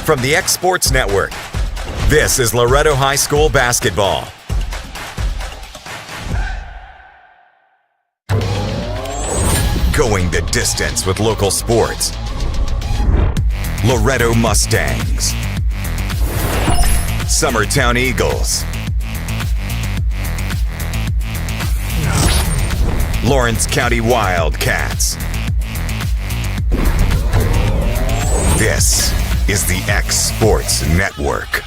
From the X Sports Network, this is Loretto High School basketball. Going the distance with local sports. Loretto Mustangs. Summertown Eagles. Lawrence County Wildcats. This is the X Sports Network.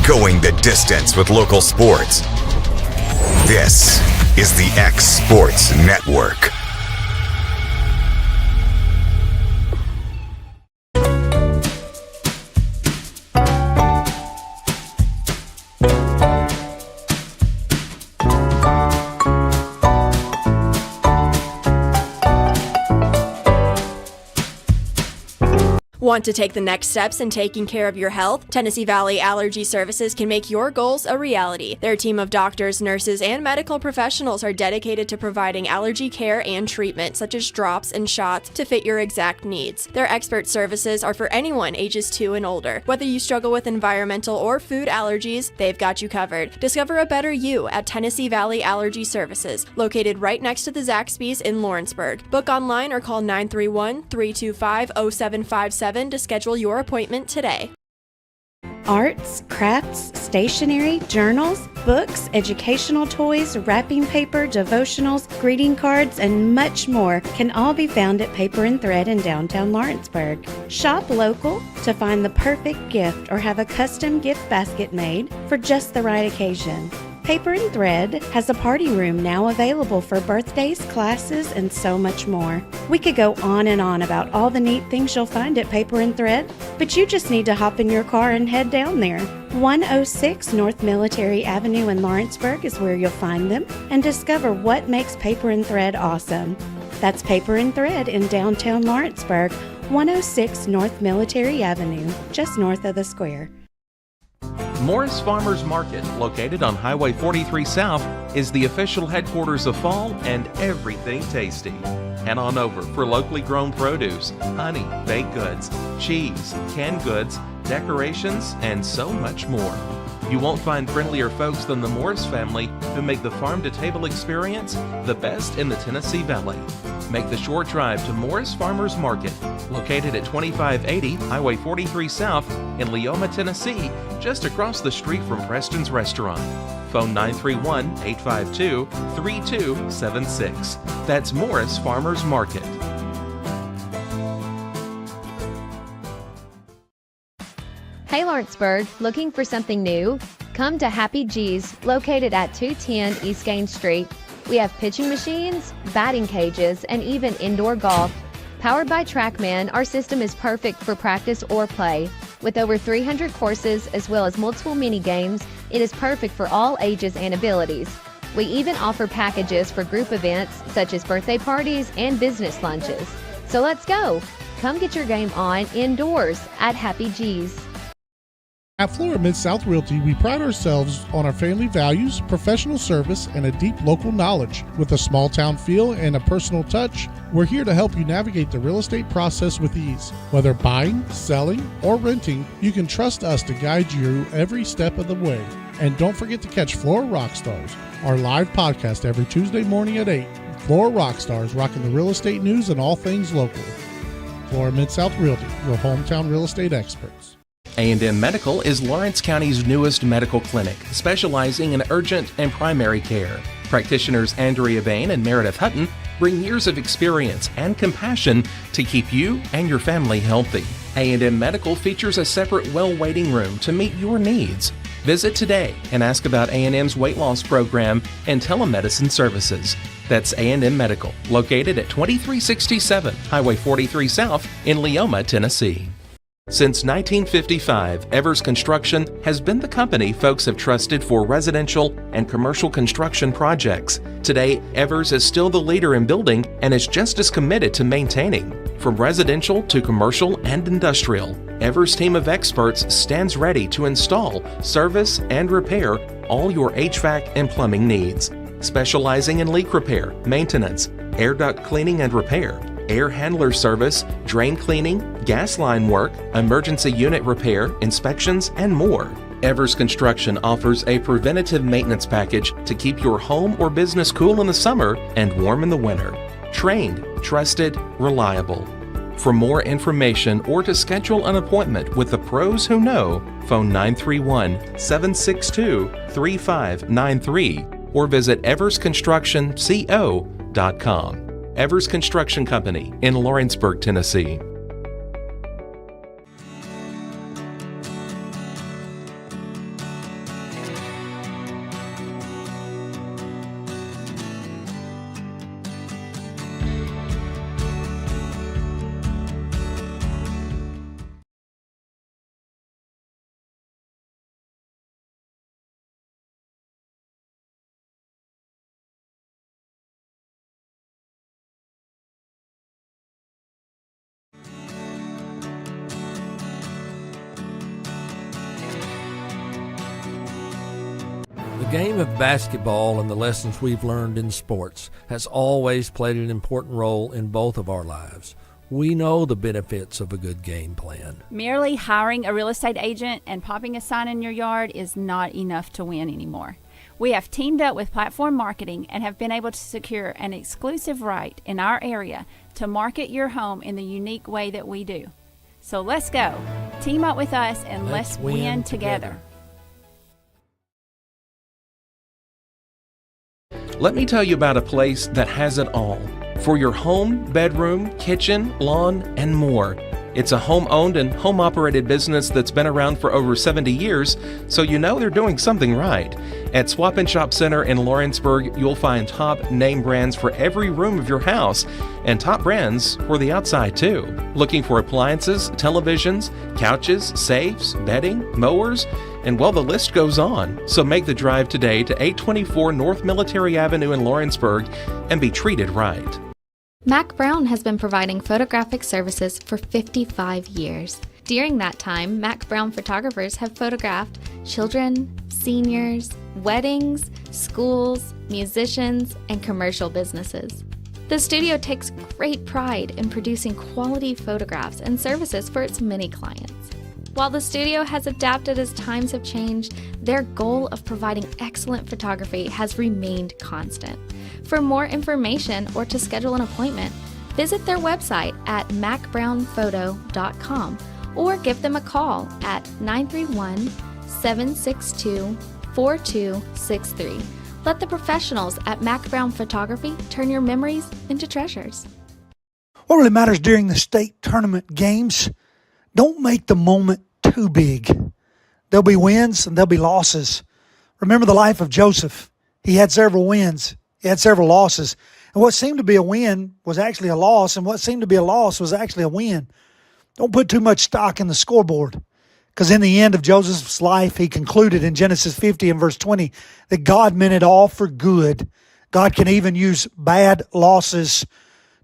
Going the distance with local sports. This is the X Sports Network. Want to take the next steps in taking care of your health? Tennessee Valley Allergy Services can make your goals a reality. Their team of doctors, nurses, and medical professionals are dedicated to providing allergy care and treatment, such as drops and shots, to fit your exact needs. Their expert services are for anyone ages 2 and older. Whether you struggle with environmental or food allergies, they've got you covered. Discover a better you at Tennessee Valley Allergy Services, located right next to the Zaxby's in Lawrenceburg. Book online or call 931-325-0757 to schedule your appointment today. Arts, crafts, stationery, journals, books, educational toys, wrapping paper, devotionals, greeting cards, and much more can all be found at Paper and Thread in downtown Lawrenceburg. Shop local to find the perfect gift or have a custom gift basket made for just the right occasion. Paper and Thread has a party room now available for birthdays, classes, and so much more. We could go on and on about all the neat things you'll find at Paper and Thread, but you just need to hop in your car and head down there. 106 North Military Avenue in Lawrenceburg is where you'll find them and discover what makes Paper and Thread awesome. That's Paper and Thread in downtown Lawrenceburg, 106 North Military Avenue, just north of the square. Morris Farmers Market, located on Highway 43 South, is the official headquarters of fall and everything tasty. and on over for locally grown produce, honey, baked goods, cheese, canned goods, decorations, and so much more. You won't find friendlier folks than the Morris family, who make the farm-to-table experience the best in the Tennessee Valley. Make the short drive to Morris Farmers Market, located at 2580 Highway 43 South in Leoma, Tennessee, just across the street from Preston's Restaurant. Phone 931-852-3276. That's Morris Farmers Market. Hey Lawrenceburg, looking for something new? Come to Happy G's, located at 210 East Gaines Street. We have pitching machines, batting cages, and even indoor golf. Powered by TrackMan, our system is perfect for practice or play. With over 300 courses as well as multiple mini games, it is perfect for all ages and abilities. We even offer packages for group events such as birthday parties and business lunches. So let's go! Come get your game on indoors at Happy G's. At Florida Mid-South Realty, we pride ourselves on our family values, professional service, and a deep local knowledge. With a small town feel and a personal touch, we're here to help you navigate the real estate process with ease. Whether buying, selling, or renting, you can trust us to guide you every step of the way. And don't forget to catch Florida Rockstars, our live podcast every Tuesday morning at 8. Florida Rockstars, rocking the real estate news and all things local. Florida Mid-South Realty, your hometown real estate experts. A&M Medical is Lawrence County's newest medical clinic, specializing in urgent and primary care. Practitioners Andrea Bain and Meredith Hutton bring years of experience and compassion to keep you and your family healthy. A&M Medical features a separate well waiting room to meet your needs. Visit today and ask about A&M's weight loss program and telemedicine services. That's A&M Medical, located at 2367 Highway 43 South in Leoma, Tennessee. Since 1955, Evers Construction has been the company folks have trusted for residential and commercial construction projects. Today, Evers is still the leader in building and is just as committed to maintaining. From residential to commercial and industrial, Evers' team of experts stands ready to install, service, and repair all your HVAC and plumbing needs. Specializing in leak repair, maintenance, air duct cleaning and repair, air handler service, drain cleaning, gas line work, emergency unit repair, inspections, and more. Evers Construction offers a preventative maintenance package to keep your home or business cool in the summer and warm in the winter. Trained, trusted, reliable. For more information or to schedule an appointment with the pros who know, phone 931-762-3593 or visit eversconstructionco.com. Evers Construction Company in Lawrenceburg, Tennessee. The game of basketball and the lessons we've learned in sports has always played an important role in both of our lives. We know the benefits of a good game plan. Merely hiring a real estate agent and popping a sign in your yard is not enough to win anymore. We have teamed up with Platform Marketing and have been able to secure an exclusive right in our area to market your home in the unique way that we do. So let's go. Team up with us and let's win together. Let me tell you about a place that has it all. For your home, bedroom, kitchen, lawn, and more. It's a home-owned and home-operated business that's been around for over 70 years, so you know they're doing something right. At Swap and Shop Center in Lawrenceburg, you'll find top name brands for every room of your house, and top brands for the outside too. Looking for appliances, televisions, couches, safes, bedding, mowers, and well, the list goes on. So make the drive today to 824 North Military Avenue in Lawrenceburg and be treated right. Mac Brown has been providing photographic services for 55 years. During that time, Mac Brown photographers have photographed children, seniors, weddings, schools, musicians, and commercial businesses. The studio takes great pride in producing quality photographs and services for its many clients. While the studio has adapted as times have changed, their goal of providing excellent photography has remained constant. For more information or to schedule an appointment, visit their website at macbrownphoto.com or give them a call at 931-762-4263. Let the professionals at Mac Brown Photography turn your memories into treasures. What really matters during the state tournament games, don't make the moment too big. There'll be wins and there'll be losses. Remember the life of Joseph. He had several wins. He had several losses. And what seemed to be a win was actually a loss, and what seemed to be a loss was actually a win. Don't put too much stock in the scoreboard, because in the end of Joseph's life, he concluded in Genesis 50 and verse 20 that God meant it all for good. God can even use bad losses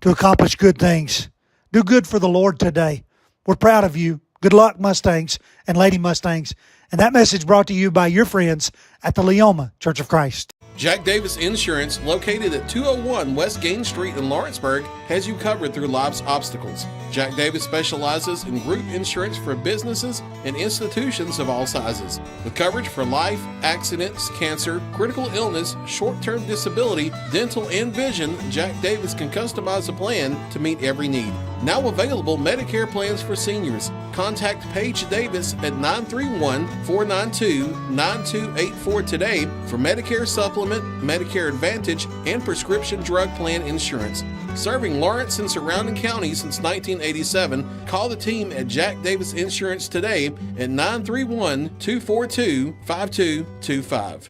to accomplish good things. Do good for the Lord today. We're proud of you. Good luck, Mustangs and Lady Mustangs. And that message brought to you by your friends at the Leoma Church of Christ. Jack Davis Insurance, located at 201 West Gain Street in Lawrenceburg, has you covered through life's obstacles. Jack Davis specializes in group insurance for businesses and institutions of all sizes, with coverage for life, accidents, cancer, critical illness, short-term disability, dental, and vision. Jack Davis can customize a plan to meet every need. Now available Medicare plans for seniors. Contact Paige Davis at 931-492-9284 today for Medicare Supplement, Medicare Advantage, and prescription drug plan insurance. Serving Lawrence and surrounding counties since 1987, call the team at Jack Davis Insurance today at 931-242-5225.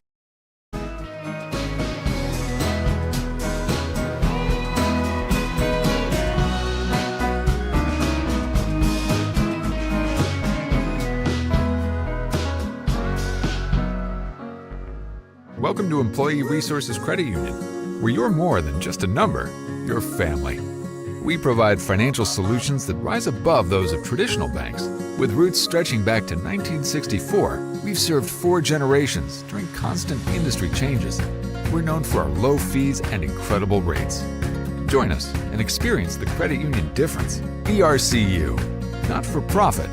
Welcome to Employee Resources Credit Union, where you're more than just a number, you're family. We provide financial solutions that rise above those of traditional banks. With roots stretching back to 1964, we've served 4 generations during constant industry changes. We're known for our low fees and incredible rates. Join us and experience the credit union difference. ERCU, not for profit,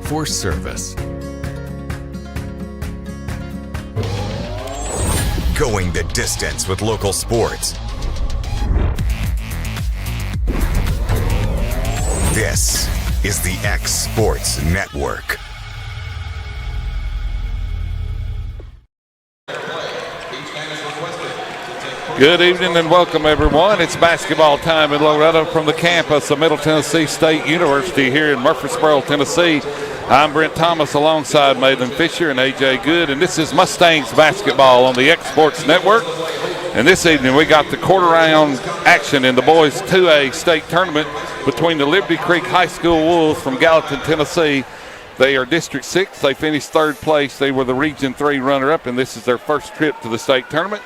for service. Going the distance with local sports. This is the X Sports Network. Good evening and welcome, everyone. It's basketball time in Loretto from the campus of Middle Tennessee State University here in Murfreesboro, Tennessee. I'm Brent Thomas alongside Malin Fisher and A.J. Good, and this is Mustangs basketball on the X Sports Network. And this evening we got the quarter-round action in the boys 2A state tournament between the Liberty Creek High School Wolves from Gallatin, Tennessee. They are District 6. They finished 3rd place. They were the Region 3 runner-up, and this is their first trip to the state tournament.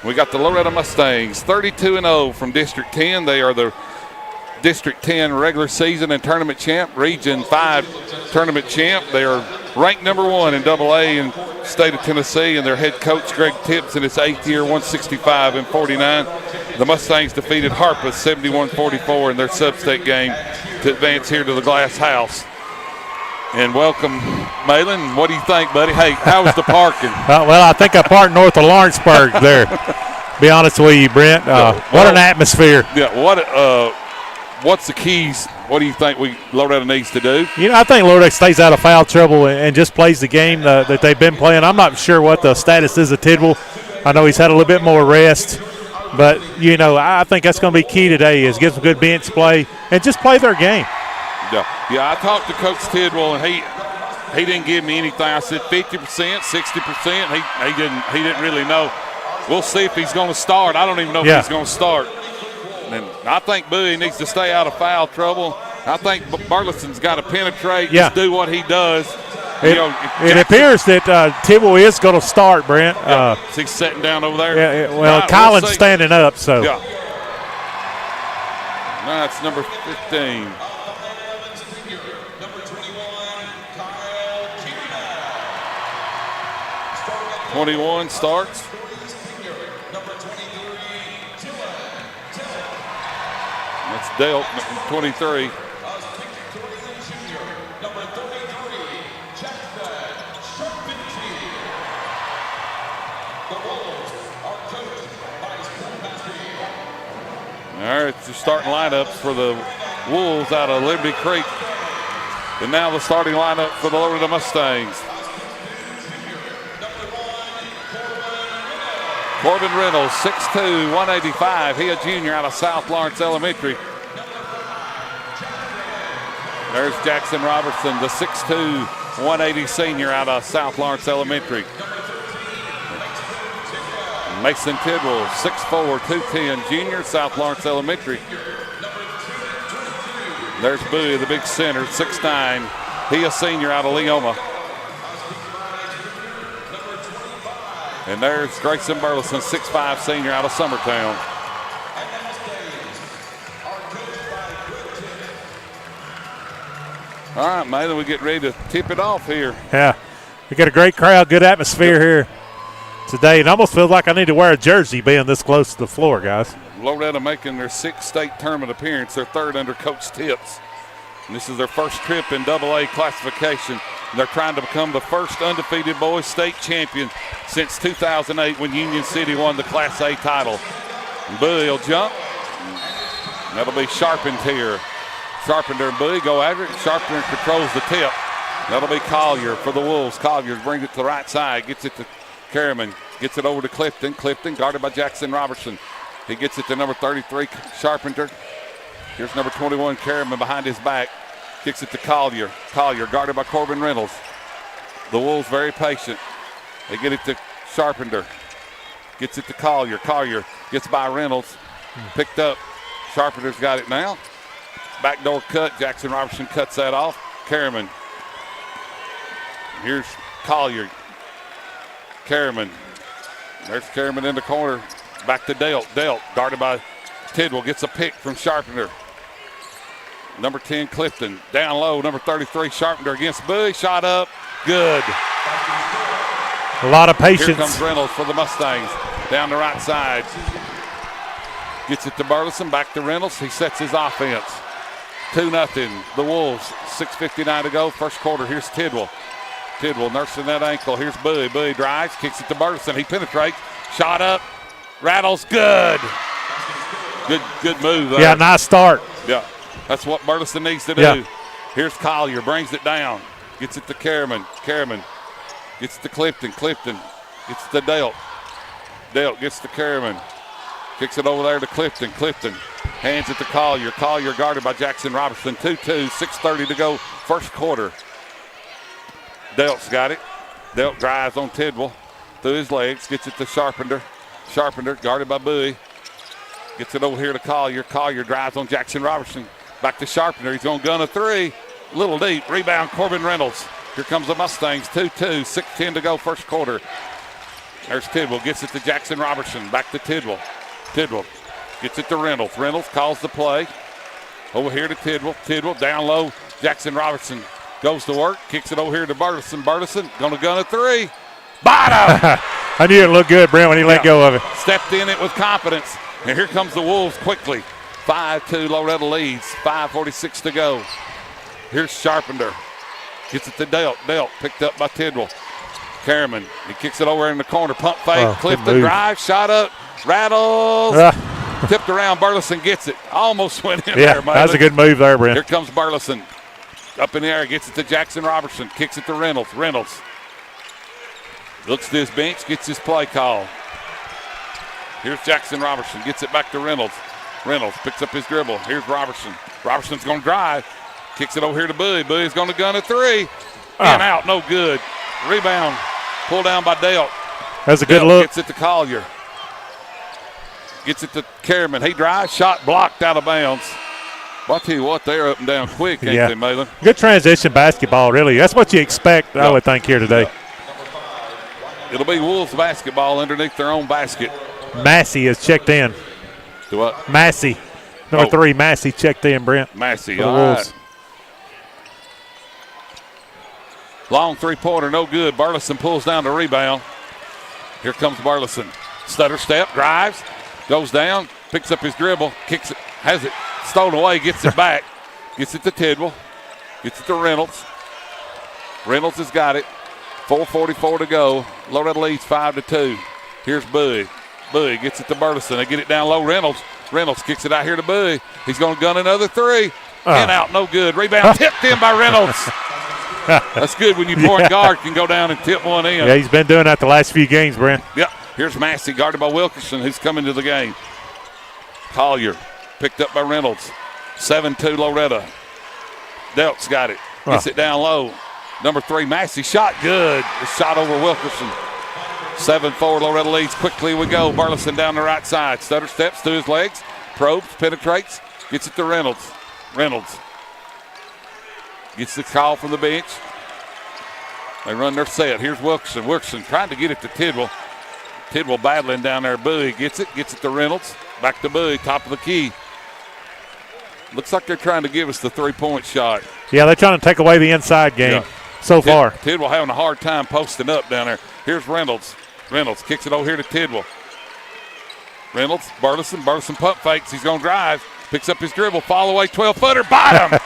We got the Loretto Mustangs, 32-0 from District 10. They are the District 10 regular season and tournament champ, Region 5 tournament champ. They are ranked number 1 in AA in the state of Tennessee, and their head coach, Greg Tips, in his 8th year, 165-49. The Mustangs defeated Harpeth 71-44 in their sub-state game to advance here to the Glass House. And welcome, Malin. What do you think, buddy? Hey, how was the parking? Well, I think I parked north of Lawrenceburg there. Be honest with you, Brent. What an atmosphere. Yeah, what's the keys? What do you think Loretto needs to do? You know, I think Loretto stays out of foul trouble and just plays the game that they've been playing. I'm not sure what the status is of Tidwell. I know he's had a little bit more rest. But, you know, I think that's going to be key today is get some good bench play and just play their game. Yeah, I talked to Coach Tidwell, and he didn't give me anything. I said 50%, 60%. He didn't really know. We'll see if he's going to start. I don't even know if he's going to start. And I think Bowie needs to stay out of foul trouble. I think Burleson's got to penetrate, just do what he does. It appears that Tidwell is going to start, Brent. He's sitting down over there. Kylan's standing up. So. Yeah. That's number 15. 21 starts. Dale, 23. All right, the starting lineups for the Wolves out of Liberty Creek. And now the starting lineup for the Loretto Mustangs. Corbin Reynolds, 6'2", 185. He a junior out of South Lawrence Elementary. There's Jackson Robertson, the 6'2", 180 senior out of South Lawrence Elementary. Mason Tidwell, 6'4", 210 junior, South Lawrence Elementary. There's Bowie, the big center, 6'9". He a senior out of Leoma. And there's Grayson Burleson, 6'5", senior out of Summertown. All right, man, we get ready to tip it off here. Yeah, we got a great crowd, good atmosphere here today. It almost feels like I need to wear a jersey being this close to the floor, guys. Loretto making their 6th state tournament appearance, their 3rd under Coach Tips. And this is their first trip in AA classification. And they're trying to become the first undefeated boys state champion since 2008 when Union City won the Class A title. And Bowie will jump. And that'll be Sharpent here. Sharpenter and Bowie go after it. Sharpenter controls the tip. That'll be Collier for the Wolves. Collier brings it to the right side, gets it to Kerriman, gets it over to Clifton. Clifton guarded by Jackson Robertson. He gets it to number 33, Sharpenter. Here's number 21, Kerriman behind his back. Kicks it to Collier. Collier guarded by Corbin Reynolds. The Wolves very patient. They get it to Sharpenter. Gets it to Collier. Collier gets by Reynolds. Picked up. Sharpenter's got it now. Backdoor cut. Jackson Robertson cuts that off. Kerriman. Here's Collier. Kerriman. There's Kerriman in the corner. Back to Delt. Delt guarded by Tidwell. Gets a pick from Sharpenter. Number 10, Clifton. Down low, number 33, Sharpenter against Bowie. Shot up. Good. A lot of patience. Here comes Reynolds for the Mustangs. Down the right side. Gets it to Burleson. Back to Reynolds. He sets his offense. 2-0. The Wolves. 6:59 to go. First quarter. Here's Tidwell. Tidwell nursing that ankle. Here's Bowie. Bowie drives. Kicks it to Burleson. He penetrates. Shot up. Rattles. Good. Good move there. Yeah, nice start. Yeah. That's what Burleson needs to do. Yeah. Here's Collier, brings it down. Gets it to Kerriman. Kerriman gets it to Clifton. Clifton gets it to Delt. Delt gets to Kerriman. Kicks it over there to Clifton. Clifton hands it to Collier. Collier guarded by Jackson Robertson. 2-2, 6:30 to go, first quarter. Delt's got it. Delt drives on Tidwell through his legs. Gets it to Sharpenter. Sharpenter guarded by Bowie. Gets it over here to Collier. Collier drives on Jackson Robertson. Back to Sharpenter. He's going to gun a three. Little deep. Rebound, Corbin Reynolds. Here comes the Mustangs. 2-2. 6:10 to go, first quarter. There's Tidwell. Gets it to Jackson Robertson. Back to Tidwell. Tidwell gets it to Reynolds. Reynolds calls the play. Over here to Tidwell. Tidwell down low. Jackson Robertson goes to work. Kicks it over here to Burleson. Burleson going to gun a three. Bottom! I knew it looked good, Brent, when he let go of it. Stepped in it with confidence. And here comes the Wolves quickly. 5-2 Loretto leads. 5:46 to go. Here's Sharpenter. Gets it to Delt. Delt picked up by Tidwell. Kerriman. He kicks it over in the corner. Pump fake. Clifton drive. Shot up. Rattles. Tipped around. Burleson gets it. Almost went in there, man. That's a good move there, Brent. Here comes Burleson. Up in the air. Gets it to Jackson Robertson. Kicks it to Reynolds. Reynolds looks to his bench. Gets his play call. Here's Jackson Robertson. Gets it back to Reynolds. Reynolds picks up his dribble. Here's Robertson. Robertson's going to drive. Kicks it over here to Bowie. Bowie's going to gun a three. In out. No good. Rebound. Pulled down by Delt. That's a good look. Gets it to Collier. Gets it to Kerriman. He drives. Shot blocked out of bounds. Well, I'll tell you what, they're up and down quick, ain't they, Malin? Good transition basketball, really. That's what you expect, I would think, here today. It'll be Wolves basketball underneath their own basket. Massey has checked in. Do what? Massey. Number 3, Massey checked in, Brent. Massey, all right. Long three-pointer, no good. Burleson pulls down the rebound. Here comes Burleson. Stutter step, drives, goes down, picks up his dribble, kicks it, has it, Stolen away, gets it back. Gets it to Tidwell. Gets it to Reynolds. Reynolds has got it. 4:44 to go. Loretto leads 5-2. Here's Bowie. Bowie gets it to Burleson. They get it down low. Reynolds kicks it out here to Bowie. He's going to gun another three. In out, no good. Rebound tipped in by Reynolds. That's good when your point guard can go down and tip one in. Yeah, he's been doing that the last few games, Brent. Yep. Here's Massey, guarded by Wilkerson, who's coming to the game. Collier picked up by Reynolds. 7-2 Loretto. Delk's got it. Gets it down low. Number 3, Massey. Shot good. The shot over Wilkerson. 7-4 Loretto leads. Quickly we go. Burleson down the right side. Stutter steps to his legs. Probes, penetrates. Gets it to Reynolds. Reynolds gets the call from the bench. They run their set. Here's Wilkerson. Wilkerson trying to get it to Tidwell. Tidwell battling down there. Bowie gets it to Reynolds. Back to Bowie, top of the key. Looks like they're trying to give us the three-point shot. Yeah, they're trying to take away the inside game so far. Tidwell having a hard time posting up down there. Here's Reynolds. Reynolds kicks it over here to Tidwell. Reynolds, Burleson pump fakes. He's going to drive. Picks up his dribble. Fall away, 12-footer. Bottom.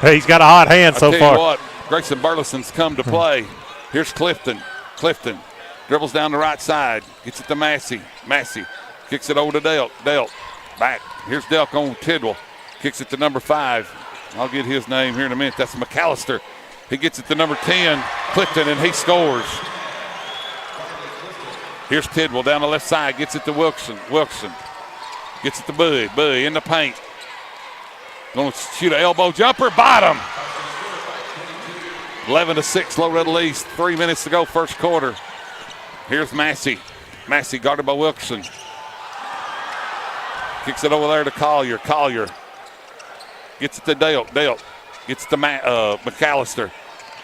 He's got a hot hand so far. Tell you what, Grayson Burleson's come to play. Here's Clifton. Clifton dribbles down the right side. Gets it to Massey. Massey kicks it over to Delk. Delk back. Here's Delk on Tidwell. Kicks it to number 5. I'll get his name here in a minute. That's McAllister. He gets it to number 10, Clifton, and he scores. Here's Tidwell down the left side. Gets it to Wilkerson. Wilkerson gets it to Bowie. Bowie in the paint. Going to shoot an elbow jumper. Bottom. 11-6, Loretto leads. 3 minutes to go, first quarter. Here's Massey. Massey guarded by Wilkerson. Kicks it over there to Collier. Collier gets it to Delk. Delk gets it to McAllister.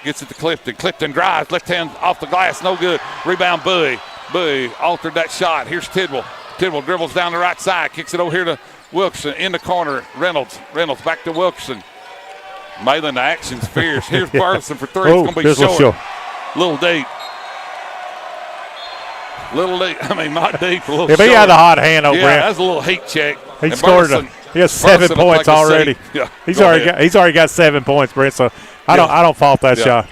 Gets it to Clifton. Clifton drives. Left hand off the glass. No good. Rebound Bowie. Bowie altered that shot. Here's Tidwell. Tidwell dribbles down the right side. Kicks it over here to Wilkerson. In the corner. Reynolds. Reynolds back to Wilkerson. Malin, the action's fierce. Here's Burleson for 3. It's going to be short. Little deep. Little deep. I mean, not deep. A little short. He had a hot hand over Brent. That's a little heat check. He scored. He has 7 points already. Yeah, he's already got 7 points, Brent. So I don't fault that shot.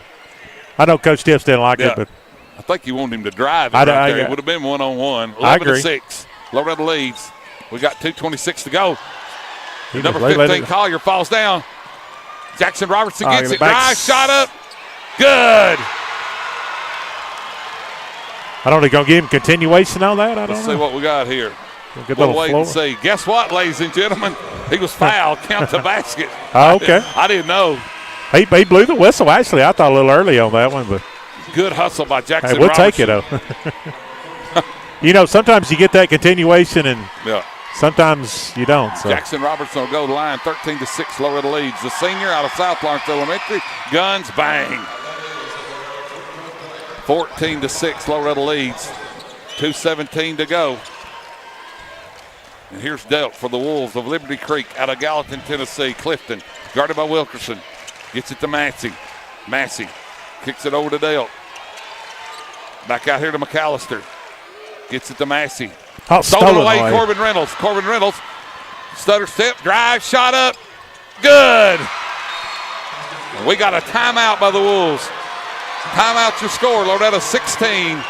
I know Coach Tips didn't like it, but I think you wanted him to drive it right there. It would have been 1-on-1. 11-6. Loretto leads. We got 2:26 to go. Number 15, Collier falls down. Jackson Robertson gets it. Drive, shot up. Good. I don't know, going to give him continuation on that? Let's see what we got here. We'll wait and see. Guess what, ladies and gentlemen? He was fouled. Count the basket. Oh, okay. I didn't know. He blew the whistle, actually. I thought a little early on that one. But good hustle by Jackson we'll Robertson. Take it, though. Sometimes you get that continuation and sometimes you don't. So. Jackson Robertson will go to the line. 13-6, Loretto leads. The senior out of South Lawrence Elementary. Guns, bang. 14-6, Loretto leads. 2:17 to go. And here's Delk for the Wolves of Liberty Creek out of Gallatin, Tennessee. Clifton, guarded by Wilkerson. Gets it to Massey. Massey kicks it over to Delk. Back out here to McAllister. Gets it to Massey. Stolen away, Corbin Reynolds. Corbin Reynolds. Stutter step, drive, shot up. Good. And we got a timeout by the Wolves. Timeout your score. Loretto 16,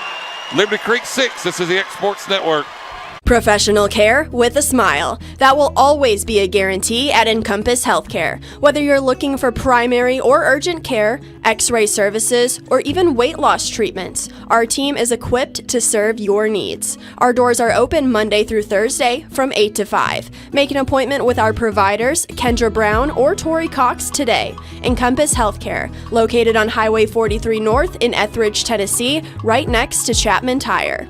Liberty Creek 6. This is the X Sports Network. Professional care with a smile. That will always be a guarantee at Encompass Healthcare. Whether you're looking for primary or urgent care, x-ray services, or even weight loss treatments, our team is equipped to serve your needs. Our doors are open Monday through Thursday from 8 to 5. Make an appointment with our providers, Kendra Brown or Tori Cox, today. Encompass Healthcare, located on Highway 43 North in Etheridge, Tennessee, right next to Chapman Tire.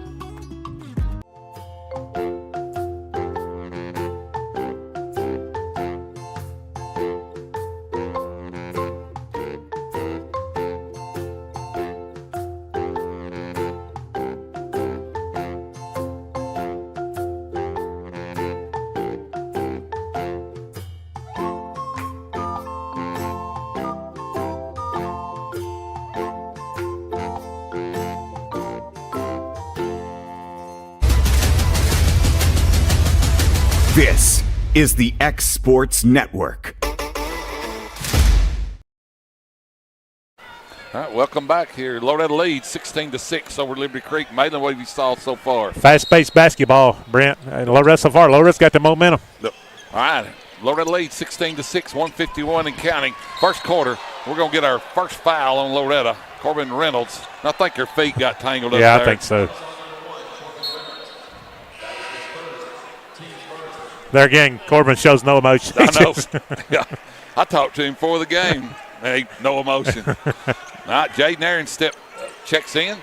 This is the X Sports Network. All right, welcome back here. Loretto leads 16-6 over Liberty Creek. Maitland, what have you saw so far? Fast-paced basketball, Brent. And Loretto so far, Loretto's got the momentum. All right, Loretto leads 16-6, 151 and counting. First quarter, we're going to get our first foul on Loretto. Corbin Reynolds. I think her feet got tangled up there. Yeah, I think so. There again, Corbin shows no emotion. I know. Yeah, I talked to him before the game. Hey, no emotion. All right, Jaden Aaron checks in.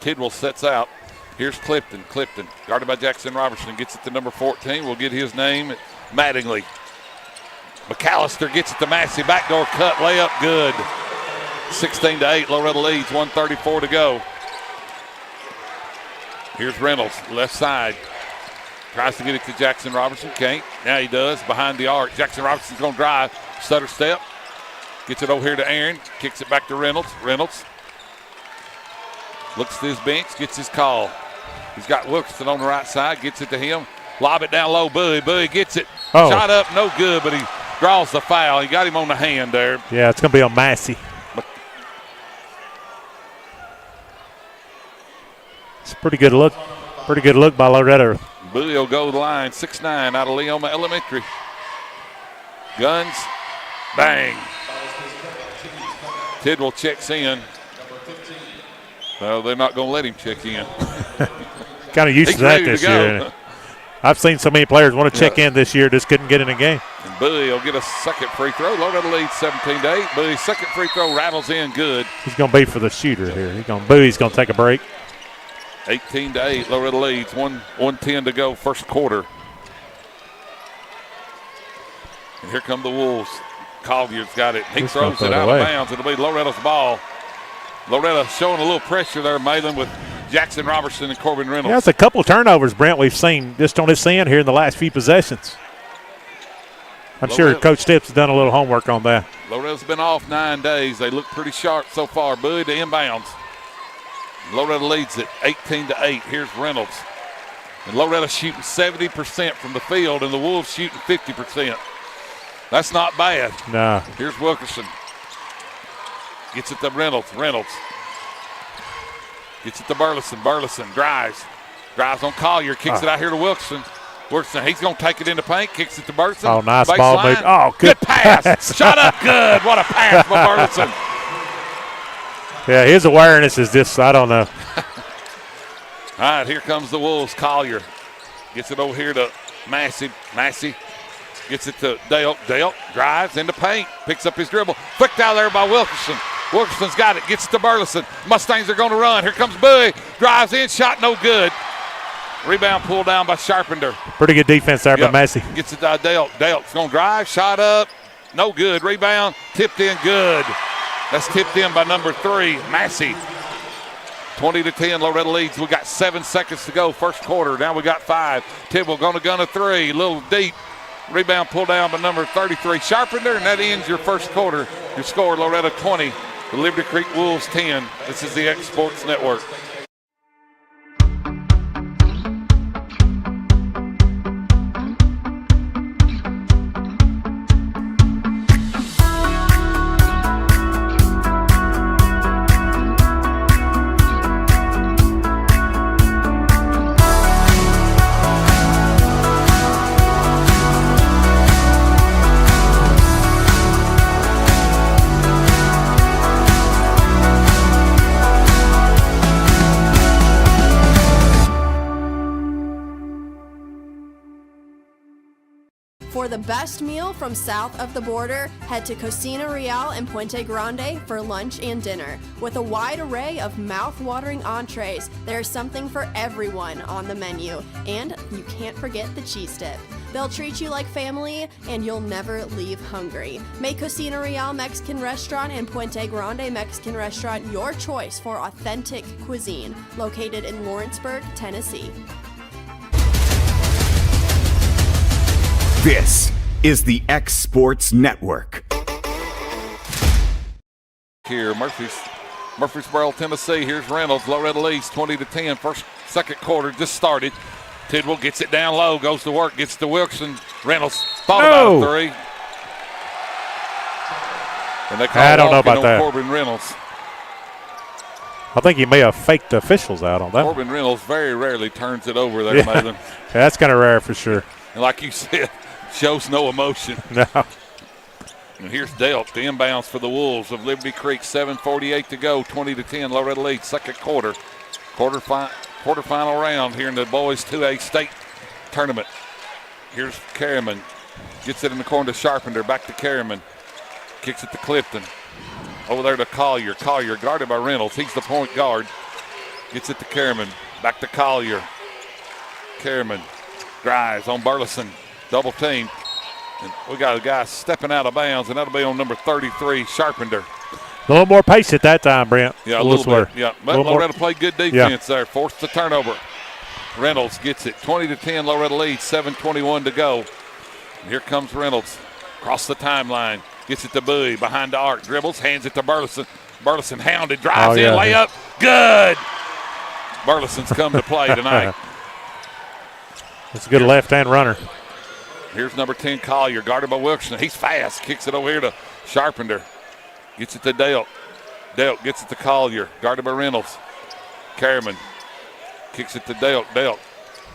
Tidwell sets out. Here's Clifton. Clifton, guarded by Jackson Robertson, gets it to number 14. We'll get his name, Mattingly. McAllister gets it to Massey. Backdoor cut, layup, good. 16-8, Loretto leads, 1:34 to go. Here's Reynolds, left side. Tries to get it to Jackson Robertson, can't. Now he does, behind the arc. Jackson Robertson's going to drive, stutter step. Gets it over here to Aaron, kicks it back to Reynolds. Reynolds looks to his bench, gets his call. He's got Wilkerson on the right side, gets it to him. Lob it down low, Bowie. Bowie gets it. Oh. Shot up, no good, but he draws the foul. He got him on the hand there. Yeah, it's going to be on Massey. It's a pretty good look. Pretty good look by Loretto. Bowie will go to the line, 6'9", out of Leoma Elementary. Guns, bang. Tidwell checks in. Well, they're not going to let him check in. Kind of used to that this year. I've seen so many players want to check in this year, just couldn't get in a game. And Bowie will get a second free throw. Loretto leads 17-8. Bowie's second free throw rattles in good. He's going to be for the shooter here. Bowie's going to take a break. 18-8, Loretto leads. 1:10 to go, first quarter. And here come the Wolves. Collier's got it. He throws it out of bounds. It'll be Loretto's ball. Loretto showing a little pressure there, Maitland, with Jackson Robertson and Corbin Reynolds. Yeah, it's a couple turnovers, Brent, we've seen just on this end here in the last few possessions. I'm sure Coach Stips has done a little homework on that. Loretto's been off 9 days. They look pretty sharp so far. Bowie to inbounds. Loretto leads it 18-8. Here's Reynolds. And Loretto shooting 70% from the field, and the Wolves shooting 50%. That's not bad. No. Here's Wilkerson. Gets it to Reynolds. Reynolds. Gets it to Burleson. Burleson drives. Drives on Collier. Kicks it out here to Wilkerson. Wilkerson, he's going to take it into paint. Kicks it to Burleson. Oh, nice ball move. Oh, good pass. Shot up good. What a pass by Burleson. Yeah, his awareness is just, I don't know. All right, here comes the Wolves. Collier gets it over here to Massey. Massey gets it to Dale. Dale drives into paint. Picks up his dribble. Flicked out there by Wilkerson. Wilkerson's got it. Gets it to Burleson. Mustangs are going to run. Here comes Bowie. Drives in. Shot no good. Rebound pulled down by Sharpenter. Pretty good defense there by Massey. Gets it to Dale. Dale's going to drive. Shot up. No good. Rebound. Tipped in good. That's tipped in by number 3, Massey. 20-10, Loretto leads. We got 7 seconds to go, first quarter. Now we got 5. Tidwell going to gun a 3, a little deep. Rebound pulled down by number 33, Sharpenter, and that ends your first quarter. Your score, Loretto 20, the Liberty Creek Wolves 10. This is the X Sports Network. For the best meal from south of the border, head to Cocina Real in Puente Grande for lunch and dinner. With a wide array of mouth-watering entrees, there's something for everyone on the menu. And you can't forget the cheese dip. They'll treat you like family, and you'll never leave hungry. Make Cocina Real Mexican Restaurant and Puente Grande Mexican Restaurant your choice for authentic cuisine, located in Lawrenceburg, Tennessee. This is the X Sports Network. Here, Murfreesboro, Tennessee. Here's Reynolds. Loretto leads 20-10. Second quarter just started. Tidwell gets it down low, goes to work, gets to Wilkerson. Reynolds thought about a three. And they call don't know about that. Corbin Reynolds. I think he may have faked the officials out on that. Corbin Reynolds very rarely turns it over there, Malin. That's kind of rare for sure. And like you said, shows no emotion. No. And here's Delt, the inbounds for the Wolves of Liberty Creek. 7:48 to go, 20-10, Loretto lead, second quarter. Quarterfinal round here in the boys 2A state tournament. Here's Carriman. Gets it in the corner to Sharpenter. Back to Carriman. Kicks it to Clifton. Over there to Collier. Collier guarded by Reynolds. He's the point guard. Gets it to Carriman. Back to Collier. Carriman drives on Burleson. Double team. And we got a guy stepping out of bounds, and that'll be on number 33, Sharpenter. A little more pace at that time, Brent. Yeah, a little bit. Yeah, but Loretto played good defense there. Forced the turnover. Reynolds gets it. 20-10, Loretto lead. 7:21 to go. And here comes Reynolds. Across the timeline. Gets it to Bowie. Behind the arc. Dribbles. Hands it to Burleson. Burleson hounded. Drives in. Layup. Good. Burleson's come to play tonight. That's a good left-hand runner. Here's number 10, Collier, guarded by Wilkerson. He's fast. Kicks it over here to Sharpenter. Gets it to Delt. Delt gets it to Collier, guarded by Reynolds. Carriman kicks it to Delt. Delt.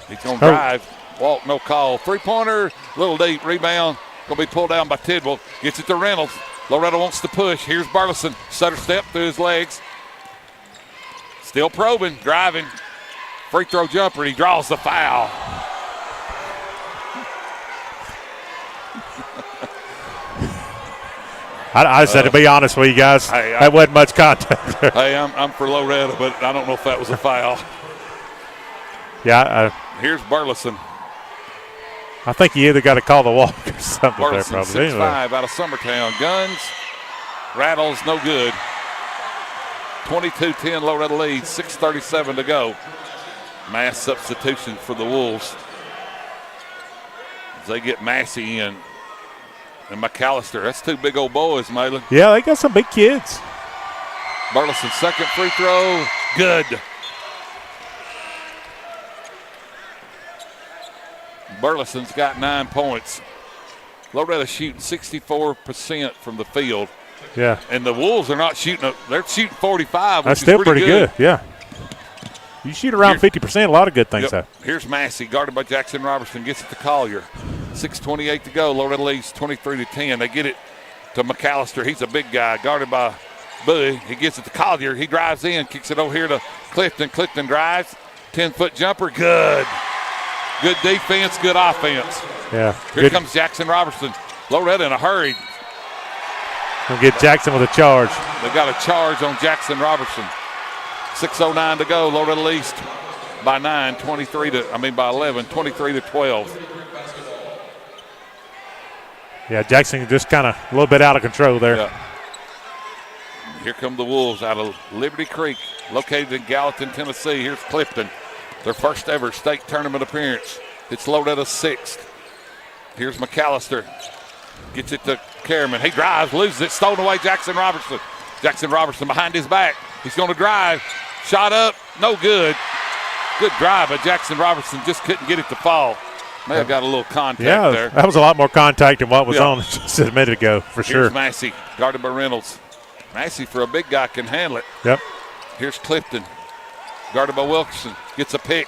He's going to drive. Walk, no call. Three-pointer, little deep. Rebound. Going to be pulled down by Tidwell. Gets it to Reynolds. Loretto wants to push. Here's Burleson. Stutter step through his legs. Still probing, driving. Free throw jumper. He draws the foul. I said, to be honest with you guys, that wasn't much contact there. Hey, I'm for Loretto, but I don't know if that was a foul. Yeah. Here's Burleson. I think you either got to call the walk or something Burleson, there, probably. 6'5", out of Summertown. Guns, rattles, no good. 22-10, Loretto lead, 6:37 to go. Mass substitution for the Wolves as they get Massey in. And McAllister, that's two big old boys, Malin. Yeah, they got some big kids. Burleson's second free throw, good. Burleson's got 9 points. Loretto shooting 64% from the field. Yeah. And the Wolves are not shooting, they're shooting 45, which that's is still pretty good. Yeah. You shoot around 50%, a lot of good things happen. Here's Massey, guarded by Jackson Robertson, gets it to Collier. 6:28 to go. Loretto leads 23-10. They get it to McAllister. He's a big guy, guarded by Bowie. He gets it to Collier. He drives in, kicks it over here to Clifton. Clifton drives. 10-foot jumper. Good. Good defense, good offense. Yeah. Here comes Jackson Robertson. Loretto in a hurry. We'll get Jackson with a charge. They got a charge on Jackson Robertson. 6:09 to go. Loretto leads by 11, 23-12. Yeah, Jackson just kind of a little bit out of control there. Yeah. Here come the Wolves out of Liberty Creek, located in Gallatin, Tennessee. Here's Clifton, their first ever state tournament appearance. It's Loretta's sixth. Here's McAllister. Gets it to Carriman. He drives, loses it, stolen away Jackson Robertson. Jackson Robertson behind his back. He's going to drive. Shot up, no good. Good drive, but Jackson Robertson just couldn't get it to fall. May have got a little contact there. That was a lot more contact than what was on just a minute ago, for sure. Here's Massey, guarded by Reynolds. Massey, for a big guy, can handle it. Yep. Here's Clifton, guarded by Wilkerson. Gets a pick,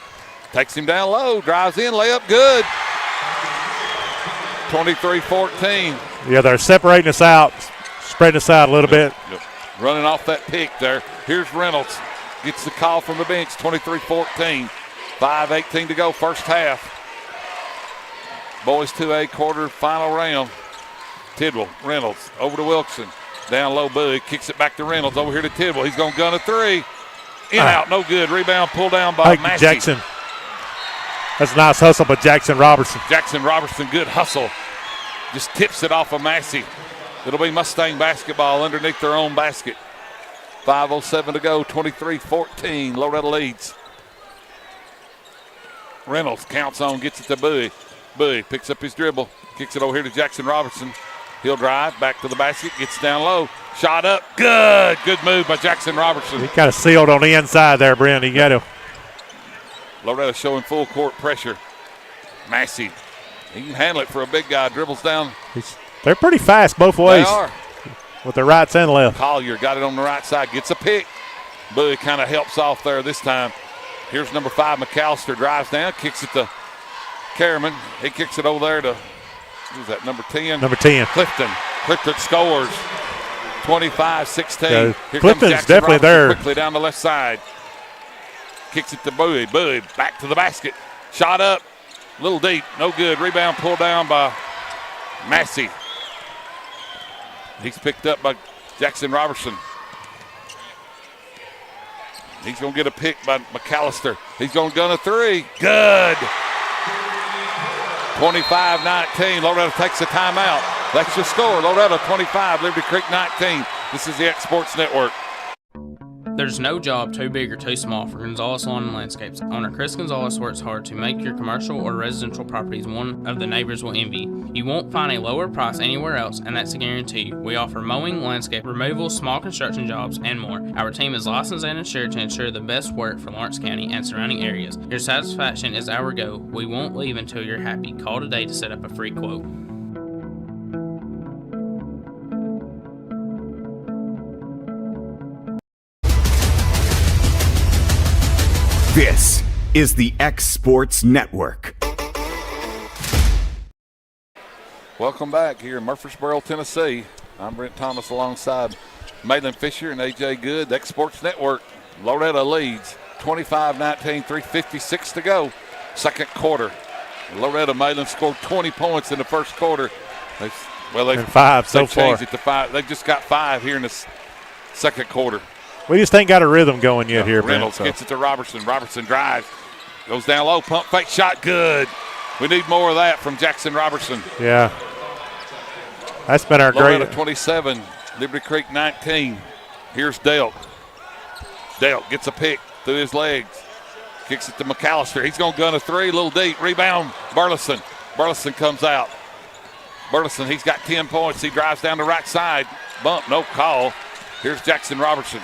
takes him down low, drives in, layup, good. 23-14. Yeah, they're separating us out, spreading us out a little bit. Yep. Running off that pick there. Here's Reynolds. Gets the call from the bench, 23-14. 5:18 to go, first half. Boys 2A quarter-final round. Tidwell, Reynolds, over to Wilson. Down low, Bowie kicks it back to Reynolds. Over here to Tidwell. He's going to gun a three. In, out, no good. Rebound pulled down by Massey. Jackson. That's a nice hustle by Jackson Robertson. Jackson Robertson, good hustle. Just tips it off of Massey. It'll be Mustang basketball underneath their own basket. 5:07 to go, 23-14. Loretto leads. Reynolds counts on, gets it to Bowie. Bowie picks up his dribble, kicks it over here to Jackson Robertson. He'll drive back to the basket, gets down low, shot up, good. Good move by Jackson Robertson. He kind of sealed on the inside there, Brent. He got him. Loretto showing full court pressure. Massey He can handle it for a big guy. Dribbles down. They're pretty fast both ways. They are. With the rights and left. Collier got it on the right side. Gets a pick. Bowie kind of helps off there this time. Here's number 5, McAllister. Drives down. Kicks it to Kerriman. He kicks it over there to, who's that, number 10? Number 10. Clifton. Clifton scores. 25-16. Yeah, Here Clifton's comes Jackson definitely Robinson there. quickly down the left side. Kicks it to Bowie. Bowie back to the basket. Shot up. A little deep. No good. Rebound pulled down by Massey. He's picked up by Jackson Robertson. He's going to get a pick by McAllister. He's going to gun a three. Good. 25-19. Loretto takes a timeout. That's your score. Loretto 25, Liberty Creek 19. This is the X Sports Network. There's no job too big or too small for Gonzalez Lawn and Landscapes. Owner Chris Gonzalez works hard to make your commercial or residential properties one of the neighbors will envy. You won't find a lower price anywhere else, and that's a guarantee. We offer mowing, landscape removal, small construction jobs, and more. Our team is licensed and insured to ensure the best work for Lawrence County and surrounding areas. Your satisfaction is our goal. We won't leave until you're happy. Call today to set up a free quote. This is the X Sports Network. Welcome back here in Murfreesboro, Tennessee. I'm Brent Thomas alongside Maitland Fisher and A.J. Good. The X Sports Network. Loretto leads 25-19, 3:56 to go. Second quarter. Loretto Maitland scored 20 points in the first quarter. They've 5 so far. Changed it to 5. They've just got 5 here in this second quarter. We just ain't got a rhythm going yet here, Reynolds man. gets it to Robertson. Robertson drives. Goes down low. Pump fake shot. Good. We need more of that from Jackson Robertson. Yeah. That's been our Loretto great. 27. Liberty Creek 19. Here's Delt. Delt gets a pick through his legs. Kicks it to McAllister. He's going to gun a three. A little deep. Rebound. Burleson. Burleson comes out. Burleson, he's got 10 points. He drives down the right side. Bump. No call. Here's Jackson Robertson.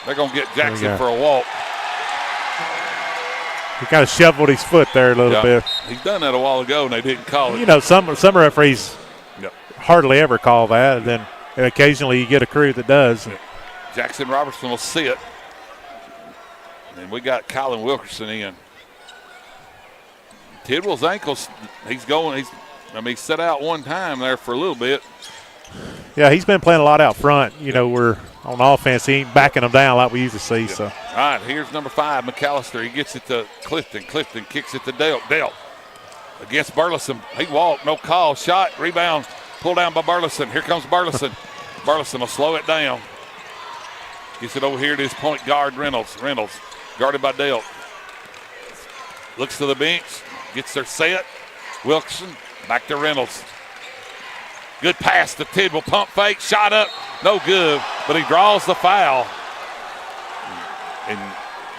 They're going to get Jackson for a walk. He kind of shoveled his foot there a little bit. He's done that a while ago, and they didn't call it. You know, some referees hardly ever call that, and then occasionally you get a crew that does. Jackson Robertson will see it. And we got Colin Wilkerson in. Tidwell's ankles, he's set out one time there for a little bit. Yeah, he's been playing a lot out front. You know, we're on offense. He ain't backing them down like we usually see. So, all right, here's number 5, McAllister. He gets it to Clifton. Clifton kicks it to Delt. Delt against Burleson. He walked, no call. Shot, rebound, pulled down by Burleson. Here comes Burleson. Burleson will slow it down. Gets it over here to his point guard, Reynolds. Reynolds guarded by Delt. Looks to the bench, gets their set. Wilkerson back to Reynolds. Good pass to Tidwell. Pump fake. Shot up. No good. But he draws the foul. And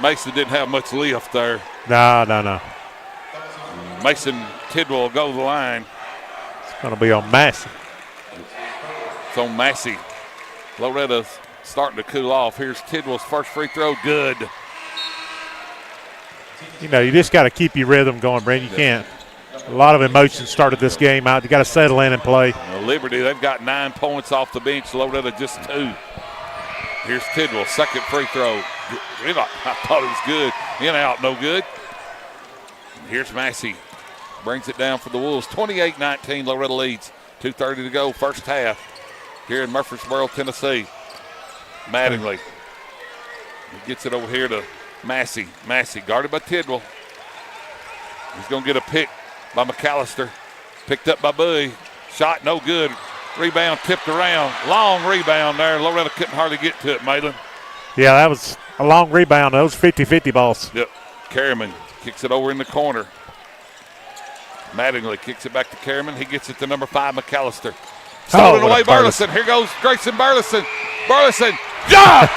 Mason didn't have much lift there. No. Mason Tidwell will go to the line. It's going to be on Massey. It's on Massey. Loretta's starting to cool off. Here's Tidwell's first free throw. Good. You know, you just got to keep your rhythm going, Brent. You can't. A lot of emotion started this game out. You got to settle in and play. Liberty, they've got 9 points off the bench. Loretto just 2. Here's Tidwell, second free throw. I thought it was good. In out, no good. Here's Massey. Brings it down for the Wolves. 28-19, Loretto leads. 2:30 to go, first half. Here in Murfreesboro, Tennessee. Mattingly. He gets it over here to Massey. Massey guarded by Tidwell. He's going to get a pick by McAllister. Picked up by Bowie. Shot no good. Rebound tipped around. Long rebound there. Loretto couldn't hardly get to it, Maitland. Yeah, that was a long rebound. Those 50-50 balls. Yep. Carriman kicks it over in the corner. Mattingly kicks it back to Carriman. He gets it to number 5, McAllister. Stolen away, Burleson. Here goes Grayson Burleson. Burleson. Dunk!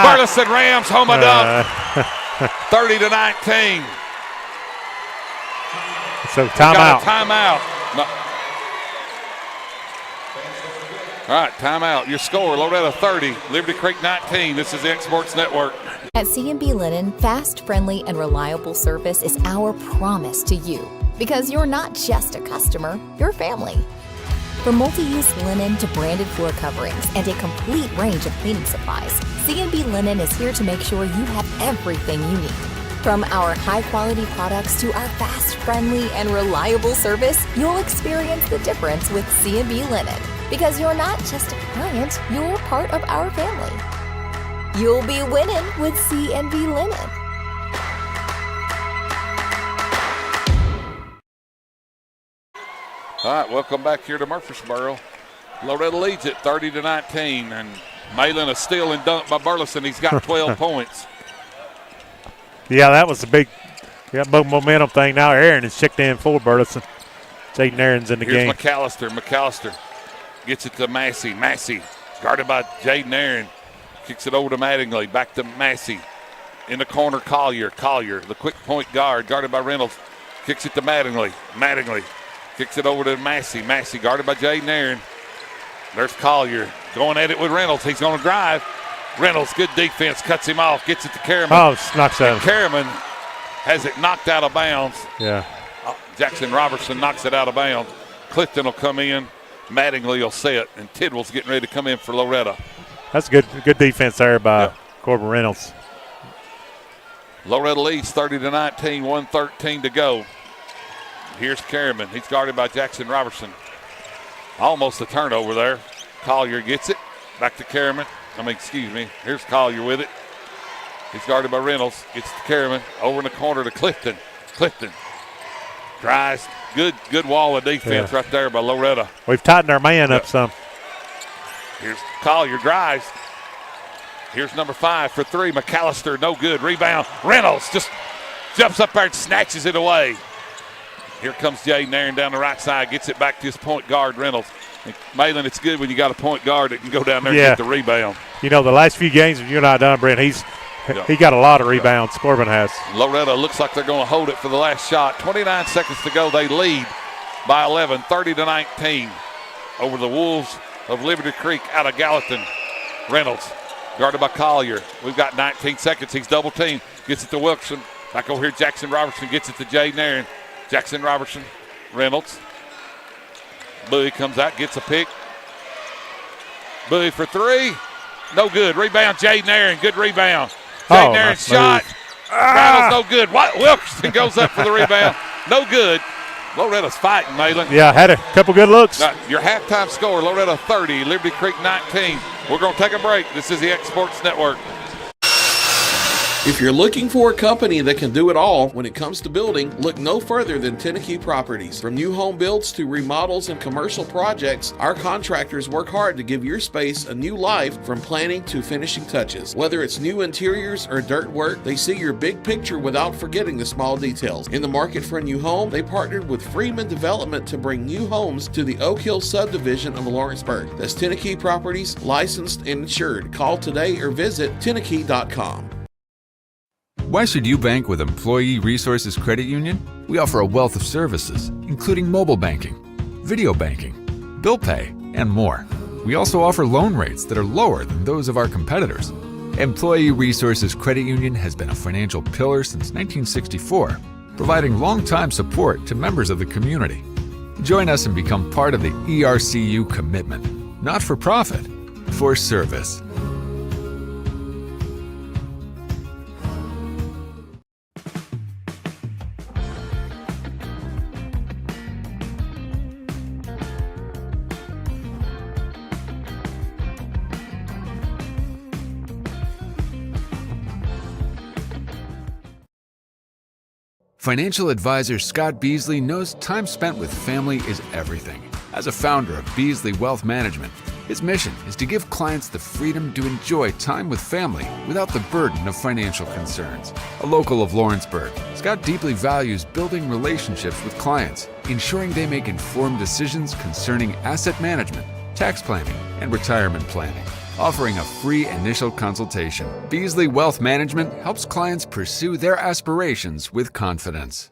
Burleson Rams home a dunk. 30-19. So timeout. Timeout. No. All right, timeout. Your score, Loretto 30, Liberty Creek 19. This is the X Sports Network. At C&B Linen, fast, friendly, and reliable service is our promise to you. Because you're not just a customer, you're family. From multi-use linen to branded floor coverings and a complete range of cleaning supplies, C&B Linen is here to make sure you have everything you need. From our high-quality products to our fast, friendly, and reliable service, you'll experience the difference with C&B Linen. Because you're not just a client, you're part of our family. You'll be winning with C&B Linen. All right, welcome back here to Murfreesboro. Loretto leads it 30-19, and Malin a steal and dunk by Burleson. He's got 12 points. Yeah, that was a big momentum thing. Now Aaron is checked in for Burleson. Jaden Aaron's in the game. Here's McAllister gets it to Massey. Massey guarded by Jaden Aaron. Kicks it over to Mattingly. Back to Massey. In the corner, Collier, the quick point guard, guarded by Reynolds. Kicks it to Mattingly. Mattingly kicks it over to Massey. Massey guarded by Jaden Aaron. There's Collier going at it with Reynolds. He's going to drive. Reynolds, good defense, cuts him off, gets it to Kerriman. Oh, knocks out. Kerriman has it knocked out of bounds. Yeah. Jackson Robertson knocks it out of bounds. Clifton will come in. Mattingly will set, and Tidwell's getting ready to come in for Loretto. That's good defense there by Corbin Reynolds. Loretto leads 30-19, 1:13 to go. Here's Kerriman. He's guarded by Jackson Robertson. Almost a turnover there. Collier gets it. Back to Kerriman. Here's Collier with it. He's guarded by Reynolds. Gets to Kerriman. Over in the corner to Clifton. Clifton drives. Good wall of defense right there by Loretto. We've tightened our man up some. Here's Collier drives. Here's number 5 for 3. McAllister, no good. Rebound. Reynolds just jumps up there and snatches it away. Here comes Jaden Aaron down the right side. Gets it back to his point guard, Reynolds. And Malin, it's good when you got a point guard that can go down there and get the rebound. You know, the last few games, if you're not done, Brent, he got a lot of rebounds. Corbin has. Loretto looks like they're going to hold it for the last shot. 29 seconds to go. They lead by 11, 30-19 over the Wolves of Liberty Creek out of Gallatin. Reynolds guarded by Collier. We've got 19 seconds. He's double teamed. Gets it to Wilkerson. Back over here, Jackson Robertson gets it to Jaden Aaron. Jackson Robertson, Reynolds. Bowie comes out, gets a pick. Bowie for 3. No good. Rebound, Jaden Aaron. Good rebound. Jaden Aaron's shot. Reynolds, no good. Wilkerson goes up for the rebound. No good. Loretta's fighting, Malin. Yeah, had a couple good looks. Your halftime score, Loretto 30, Liberty Creek 19. We're going to take a break. This is the X Sports Network. If you're looking for a company that can do it all when it comes to building, look no further than Tenneke Properties. From new home builds to remodels and commercial projects, our contractors work hard to give your space a new life from planning to finishing touches. Whether it's new interiors or dirt work, they see your big picture without forgetting the small details. In the market for a new home, they partnered with Freeman Development to bring new homes to the Oak Hill subdivision of Lawrenceburg. That's Tenneke Properties, licensed and insured. Call today or visit Tenneke.com. Why should you bank with Employee Resources Credit Union? We offer a wealth of services, including mobile banking, video banking, bill pay, and more. We also offer loan rates that are lower than those of our competitors. Employee Resources Credit Union has been a financial pillar since 1964, providing long-time support to members of the community. Join us and become part of the ERCU commitment, not for profit, for service. Financial advisor Scott Beasley knows time spent with family is everything. As a founder of Beasley Wealth Management, his mission is to give clients the freedom to enjoy time with family without the burden of financial concerns. A local of Lawrenceburg, Scott deeply values building relationships with clients, ensuring they make informed decisions concerning asset management, tax planning, and retirement planning. Offering a free initial consultation, Beasley Wealth Management helps clients pursue their aspirations with confidence.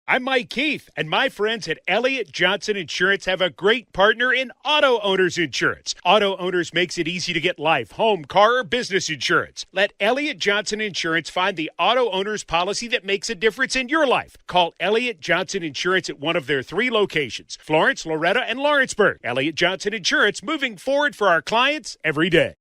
I'm Mike Keith, and my friends at Elliott Johnson Insurance have a great partner in Auto Owners Insurance. Auto Owners makes it easy to get life, home, car, or business insurance. Let Elliott Johnson Insurance find the Auto Owners policy that makes a difference in your life. Call Elliott Johnson Insurance at one of their 3 locations, Florence, Loretto, and Lawrenceburg. Elliott Johnson Insurance, moving forward for our clients every day.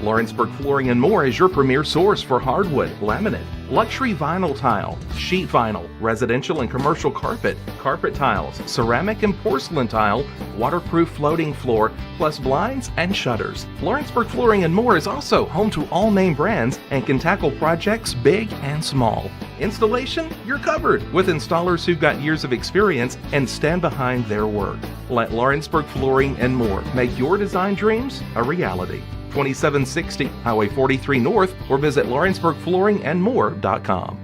Lawrenceburg Flooring and More is your premier source for hardwood, laminate, luxury vinyl tile, sheet vinyl, residential and commercial carpet, carpet tiles, ceramic and porcelain tile, waterproof floating floor, plus blinds and shutters. Lawrenceburg Flooring and More is also home to all name brands and can tackle projects big and small. Installation, you're covered with installers who've got years of experience and stand behind their work. Let Lawrenceburg Flooring and More make your design dreams a reality. 2760 Highway 43 North, or visit lawrenceburgflooringandmore.com.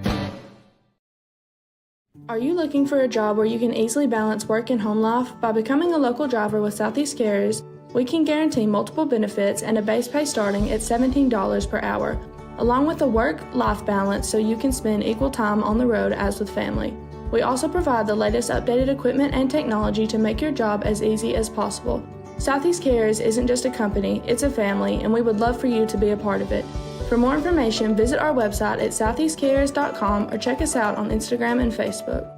Are you looking for a job where you can easily balance work and home life? By becoming a local driver with Southeast Carriers, we can guarantee multiple benefits and a base pay starting at $17 per hour, along with a work-life balance so you can spend equal time on the road as with family. We also provide the latest updated equipment and technology to make your job as easy as possible. Southeast Carriers isn't just a company, it's a family, and we would love for you to be a part of it. For more information, visit our website at southeastcarriers.com or check us out on Instagram and Facebook.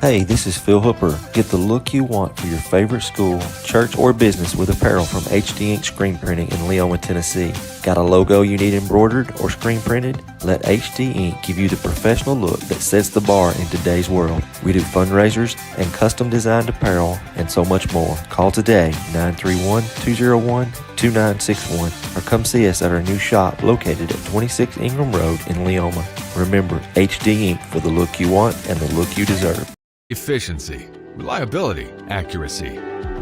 Hey, this is Phil Hooper. Get the look you want for your favorite school, church, or business with apparel from HD Ink Screen Printing in Leoma, Tennessee. Got a logo you need embroidered or screen printed? Let HD Ink give you the professional look that sets the bar in today's world. We do fundraisers and custom designed apparel and so much more. Call today, 931-201-2961, or come see us at our new shop located at 26 Ingram Road in Leoma. Remember, HD Ink for the look you want and the look you deserve. Efficiency, reliability, accuracy.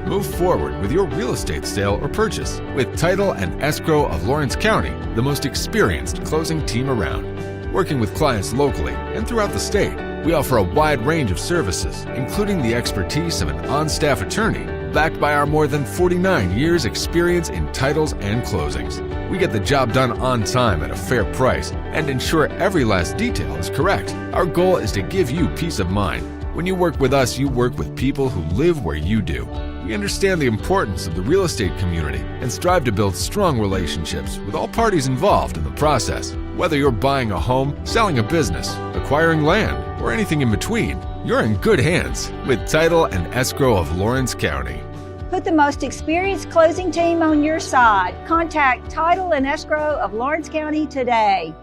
Move forward with your real estate sale or purchase with Title and Escrow of Lawrence County, the most experienced closing team around. Working with clients locally and throughout the state, we offer a wide range of services, including the expertise of an on-staff attorney, backed by our more than 49 years experience in titles and closings. We get the job done on time at a fair price and ensure every last detail is correct. Our goal is to give you peace of mind. When you work with us, you work with people who live where you do. We understand the importance of the real estate community and strive to build strong relationships with all parties involved in the process. Whether you're buying a home, selling a business, acquiring land, or anything in between, you're in good hands with Title and Escrow of Lawrence County. Put the most experienced closing team on your side. Contact Title and Escrow of Lawrence County today.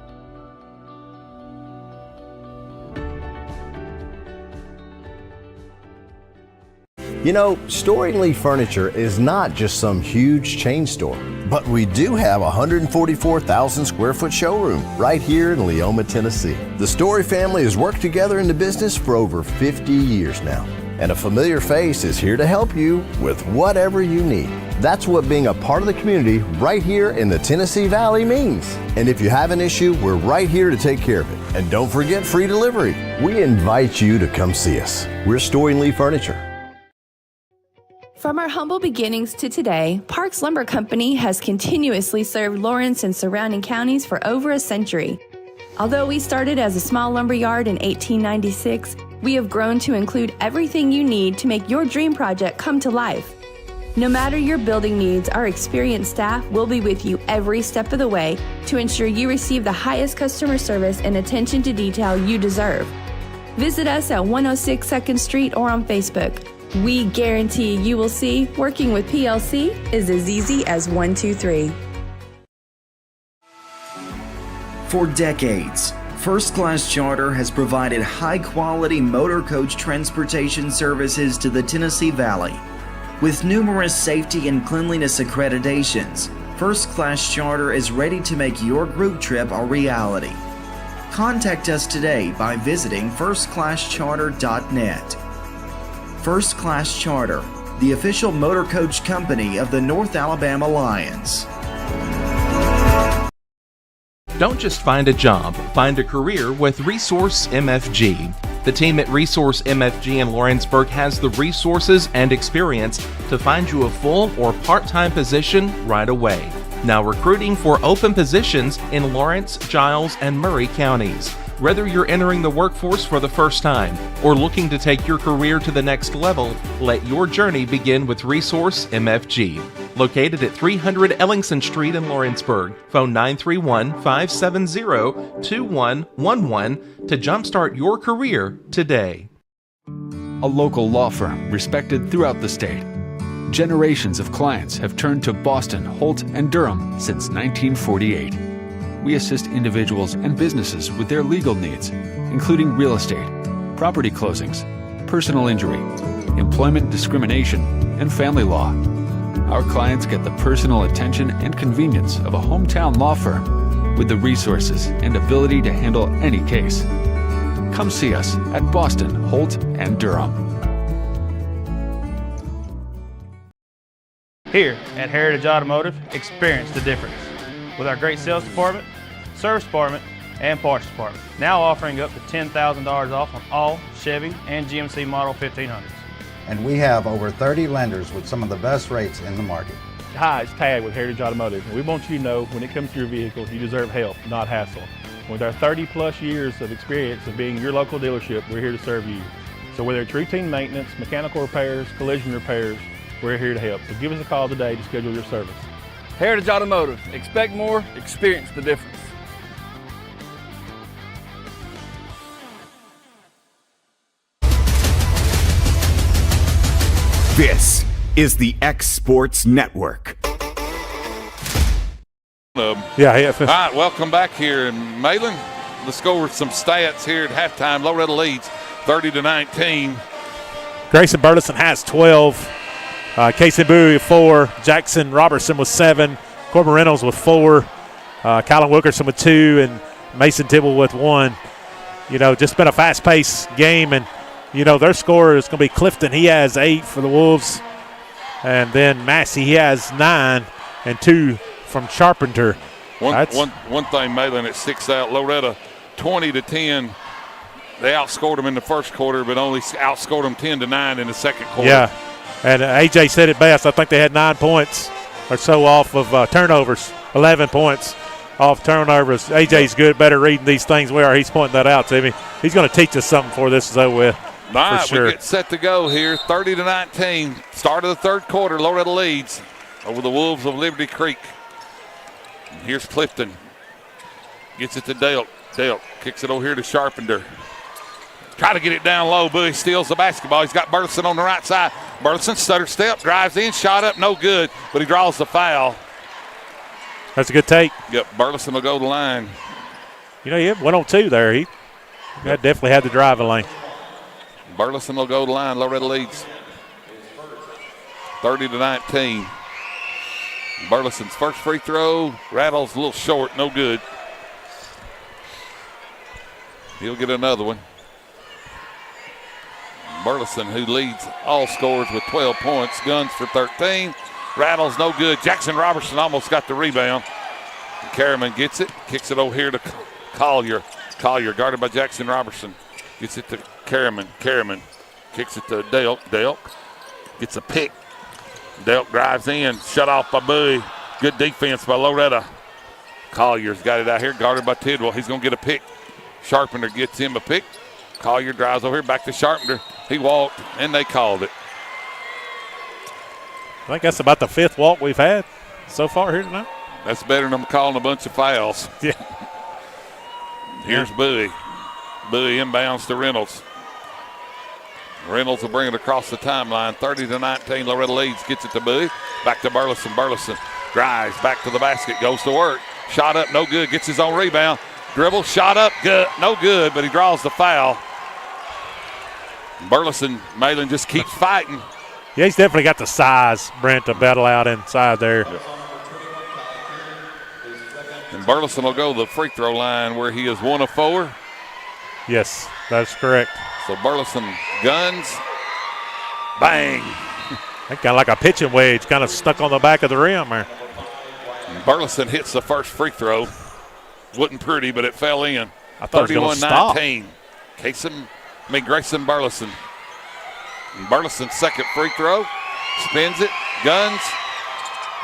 You know, Storing Lee Furniture is not just some huge chain store, but we do have a 144,000 square foot showroom right here in Leoma, Tennessee. The Story family has worked together in the business for over 50 years now, and a familiar face is here to help you with whatever you need. That's what being a part of the community right here in the Tennessee Valley means. And if you have an issue, we're right here to take care of it. And don't forget free delivery. We invite you to come see us. We're Storing Lee Furniture. From our humble beginnings to today, Parks Lumber Company has continuously served Lawrence and surrounding counties for over a century. Although we started as a small lumber yard in 1896, we have grown to include everything you need to make your dream project come to life. No matter your building needs, our experienced staff will be with you every step of the way to ensure you receive the highest customer service and attention to detail you deserve. Visit us at 106 2nd Street or on Facebook. We guarantee you will see working with PLC is as easy as 1, 2, 3. For decades, First Class Charter has provided high-quality motor coach transportation services to the Tennessee Valley. With numerous safety and cleanliness accreditations, First Class Charter is ready to make your group trip a reality. Contact us today by visiting firstclasscharter.net. First Class Charter, the official motor coach company of the North Alabama Lions. Don't just find a job, find a career with Resource MFG. The team at Resource MFG in Lawrenceburg has the resources and experience to find you a full or part-time position right away. Now recruiting for open positions in Lawrence, Giles, and Murray counties. Whether you're entering the workforce for the first time or looking to take your career to the next level, let your journey begin with Resource MFG. Located at 300 Ellingson Street in Lawrenceburg. Phone 931-570-2111 to jumpstart your career today. A local law firm respected throughout the state. Generations of clients have turned to Boston, Holt, and Durham since 1948. We assist individuals and businesses with their legal needs, including real estate, property closings, personal injury, employment discrimination, and family law. Our clients get the personal attention and convenience of a hometown law firm with the resources and ability to handle any case. Come see us at Boston, Holt, and Durham. Here at Heritage Automotive, experience the difference with our great sales department, service department, and parts department. Now offering up to $10,000 off on all Chevy and GMC Model 1500s. And we have over 30 lenders with some of the best rates in the market. Hi, it's Tag with Heritage Automotive. And we want you to know when it comes to your vehicle, you deserve help, not hassle. With our 30-plus years of experience of being your local dealership, we're here to serve you. So whether it's routine maintenance, mechanical repairs, collision repairs, we're here to help. So give us a call today to schedule your service. Heritage Automotive. Expect more, experience the difference. This is the X Sports Network. All right, welcome back here. And Malin, let's go over some stats here at halftime. Loretto leads 30-19. Grayson Burleson has 12. Casey Bowie with 4. Jackson Robertson with 7. Corbin Reynolds with 4. Colin Wilkerson with 2. And Mason Tibble with 1. You know, just been a fast-paced game. And, you know, their scorer is going to be Clifton. He has 8 for the Wolves. And then Massey, he has 9 and 2 from Charpenter. One thing, Malin, it sticks out. Loretto 20-10. They outscored them in the first quarter, but only outscored them 10-9 in the second quarter. Yeah, and AJ said it best. I think they had 9 points or so off of turnovers, 11 points off turnovers. AJ's good, better reading these things we are. He's pointing that out to me. He's going to teach us something before this is over with. All right, for sure. We get set to go here. 30-19. Start of the third quarter. Loretto leads over the Wolves of Liberty Creek. And here's Clifton. Gets it to Dale. Dale kicks it over here to Sharpenter. Try to get it down low. Bowie steals the basketball. He's got Burleson on the right side. Burleson stutter step, drives in, shot up, no good, but he draws the foul. That's a good take. Yep, Burleson will go to the line. You know, he went on 2 there. He definitely had the driving lane. Burleson will go to the line. Loretto leads 30-19. Burleson's first free throw rattles a little short, no good. He'll get another one. Burleson, who leads all scorers with 12 points, guns for 13. Rattles no good. Jackson Robertson almost got the rebound. Carriman gets it, kicks it over here to Collier. Collier guarded by Jackson Robertson. Gets it to Carriman. Carriman kicks it to Delk. Delk gets a pick. Delk drives in, shut off by Bowie. Good defense by Loretto. Collier's got it out here, guarded by Tidwell. He's going to get a pick. Sharpenter gets him a pick. Collier drives over here, back to Sharpenter. He walked, and they called it. I think that's about the 5th walk we've had so far here tonight. That's better than them calling a bunch of fouls. Yeah. Here's Bowie. Bowie inbounds to Reynolds. Reynolds will bring it across the timeline. 30-19, Loretto leads, gets it to Bowie. Back to Burleson. Burleson drives back to the basket, goes to work. Shot up, no good, gets his own rebound. Dribble, shot up, good, no good, but he draws the foul. Burleson, Malin just keeps fighting. Yeah, he's definitely got the size, Brent, to battle out inside there. Yep. And Burleson will go to the free throw line where he is 1 of 4. Yes, that's correct. So Burleson guns, bang. Kind of like a pitching wedge, kind of stuck on the back of the rim there. And Burleson hits the first free throw. Wasn't pretty, but it fell in. I thought 31-19. Grayson Burleson. And Burleson's second free throw. Spins it, guns,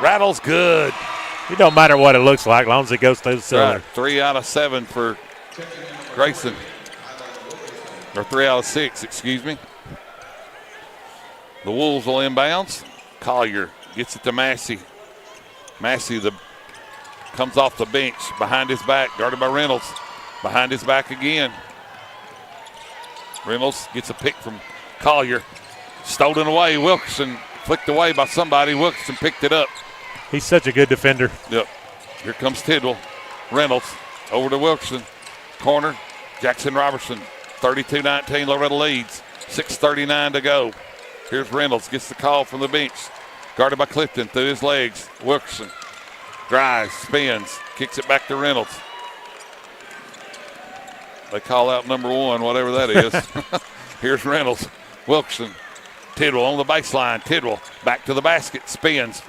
rattles, good. It don't matter what it looks like, as long as it goes through the cylinder. Right. 3 out of 7 for Grayson. Or 3 out of 6, excuse me. The Wolves will inbounds. Collier gets it to Massey. Massey comes off the bench, behind his back, guarded by Reynolds. Behind his back again. Reynolds gets a pick from Collier. Stolen away. Wilkerson flicked away by somebody. Wilkerson picked it up. He's such a good defender. Yep. Here comes Tidwell. Reynolds over to Wilkerson. Corner. Jackson Robertson. 32-19. Loretto leads. 6:39 to go. Here's Reynolds. Gets the call from the bench. Guarded by Clifton through his legs. Wilkerson drives, spins, kicks it back to Reynolds. They call out number 1, whatever that is. Here's Reynolds. Wilkerson. Tidwell on the baseline. Tidwell back to the basket. Spins.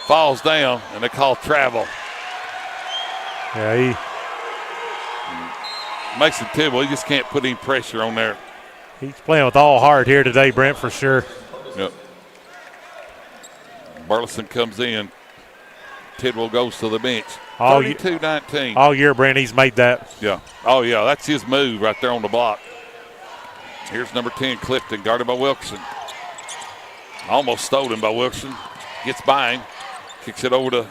Falls down, and they call travel. Yeah, Mason Tidwell, he just can't put any pressure on there. He's playing with all heart here today, Brent, for sure. Yep. Burleson comes in. Tidwell goes to the bench. 32-19. All year, Brent, he's made that. Yeah. Oh, yeah, that's his move right there on the block. Here's number 10, Clifton, guarded by Wilkerson. Almost stolen by Wilkerson. Gets by him. Kicks it over to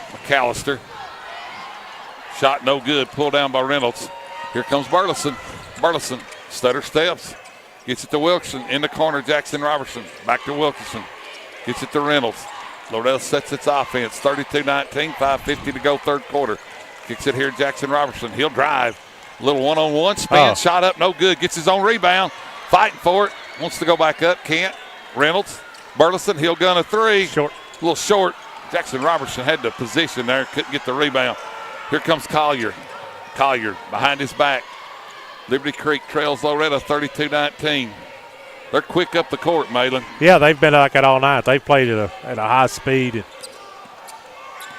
McAllister. Shot no good. Pulled down by Reynolds. Here comes Burleson. Burleson stutter steps. Gets it to Wilkerson. In the corner, Jackson Robertson. Back to Wilkerson. Gets it to Reynolds. Loretto sets its offense. 32-19. 5:50 to go, third quarter. Kicks it here, Jackson Robertson. He'll drive. Little one-on-one spin. Shot up, no good. Gets his own rebound. Fighting for it. Wants to go back up. Can't. Reynolds. Burleson. He'll gun a 3. Short. A little short. Jackson Robertson had the position there. Couldn't get the rebound. Here comes Collier. Collier behind his back. Liberty Creek trails Loretto 32-19. They're quick up the court, Malin. Yeah, they've been like that all night. They've played at a high speed.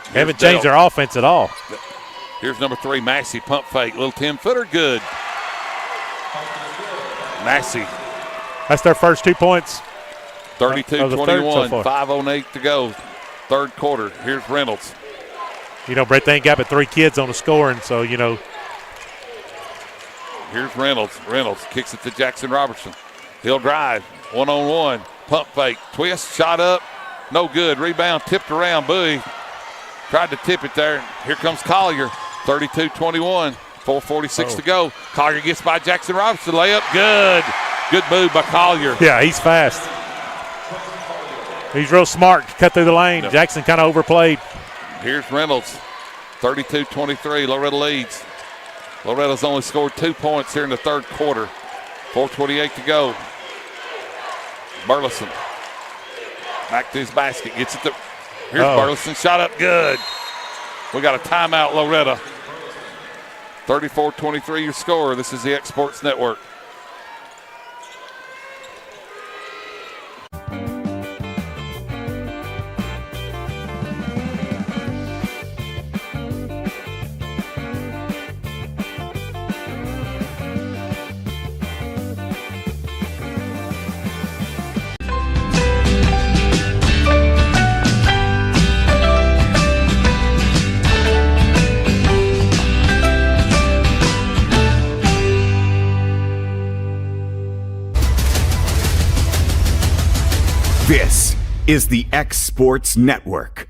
And haven't changed their offense at all. Here's number 3, Massey. Pump fake. Little 10-footer. Good. Massey. That's their first 2 points. 32-21. 5:08 to go. Third quarter. Here's Reynolds. You know, Brett, they ain't got but 3 kids on the scoring, so, you know. Here's Reynolds. Reynolds kicks it to Jackson Robertson. He'll drive. One-on-one. Pump fake. Twist. Shot up. No good. Rebound tipped around. Bowie tried to tip it there. Here comes Collier. 32-21. 4:46 to go. Collier gets by Jackson Robertson. Layup. Good. Good move by Collier. Yeah, he's fast. He's real smart. Cut through the lane. Yep. Jackson kind of overplayed. Here's Reynolds. 32-23. Loretto leads. Loretto's only scored 2 points here in the third quarter. 4:28 to go. Burleson. Back to his basket. Gets it to. Here's Burleson. Shot up good. We got a timeout, Loretto. 34-23 your score. This is the X Sports Network. This is the X Sports Network.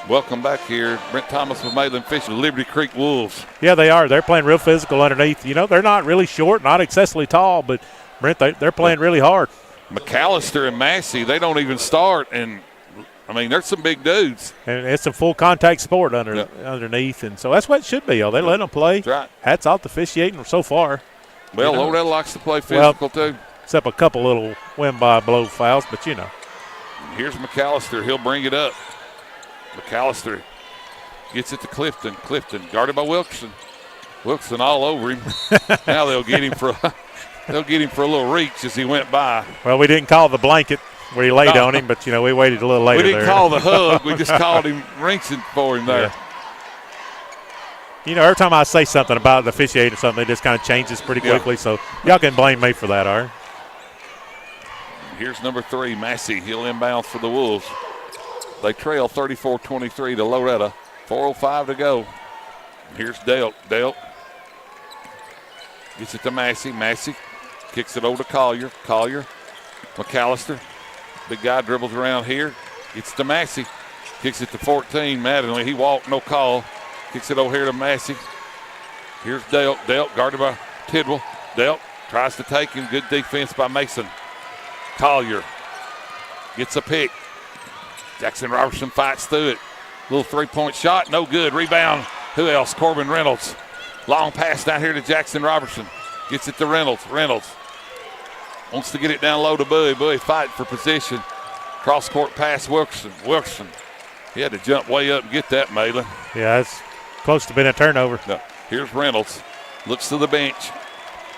Welcome back here. Brent Thomas with Malin Fisher, Liberty Creek Wolves. Yeah, they are. They're playing real physical underneath. You know, they're not really short, not excessively tall, but, Brent, they're playing really hard. McAllister and Massey, they don't even start, and I mean, there's some big dudes. And it's a full contact sport underneath, and so that's what it should be. They let them play. That's right. Hats off to officiating so far. Well, Loretto likes to play physical too. Except a couple little win-by-blow fouls, but Here's McAllister. He'll bring it up. McAllister gets it to Clifton. Clifton guarded by Wilkerson. Wilkerson all over him. Now they'll get him for a little reach as he went by. Well, we didn't call the blanket where he laid on him, but we waited a little later. We didn't call the hug. We just called him reaching for him there. Yeah. Every time I say something about the officiating or something, it just kind of changes pretty quickly. So y'all can blame me for that, all right? Here's number 3, Massey. He'll inbound for the Wolves. They trail 34-23 to Loretto. 4:05 to go. Here's Delk. Delk gets it to Massey. Massey kicks it over to Collier. Collier. McAllister. Big guy dribbles around here. Gets it to Massey. Kicks it to 14. Mattingly. He walked, no call. Kicks it over here to Massey. Here's Delk. Delk guarded by Tidwell. Delk tries to take him. Good defense by Mason. Collier gets a pick. Jackson Robertson fights through it. Little three-point shot, no good. Rebound. Who else? Corbin Reynolds. Long pass down here to Jackson Robertson. Gets it to Reynolds. Reynolds wants to get it down low to Bowie. Bowie fighting for position. Cross-court pass, Wilkerson. Wilkerson. He had to jump way up and get that, Malin. Yeah, it's close to being a turnover. No. Here's Reynolds. Looks to the bench.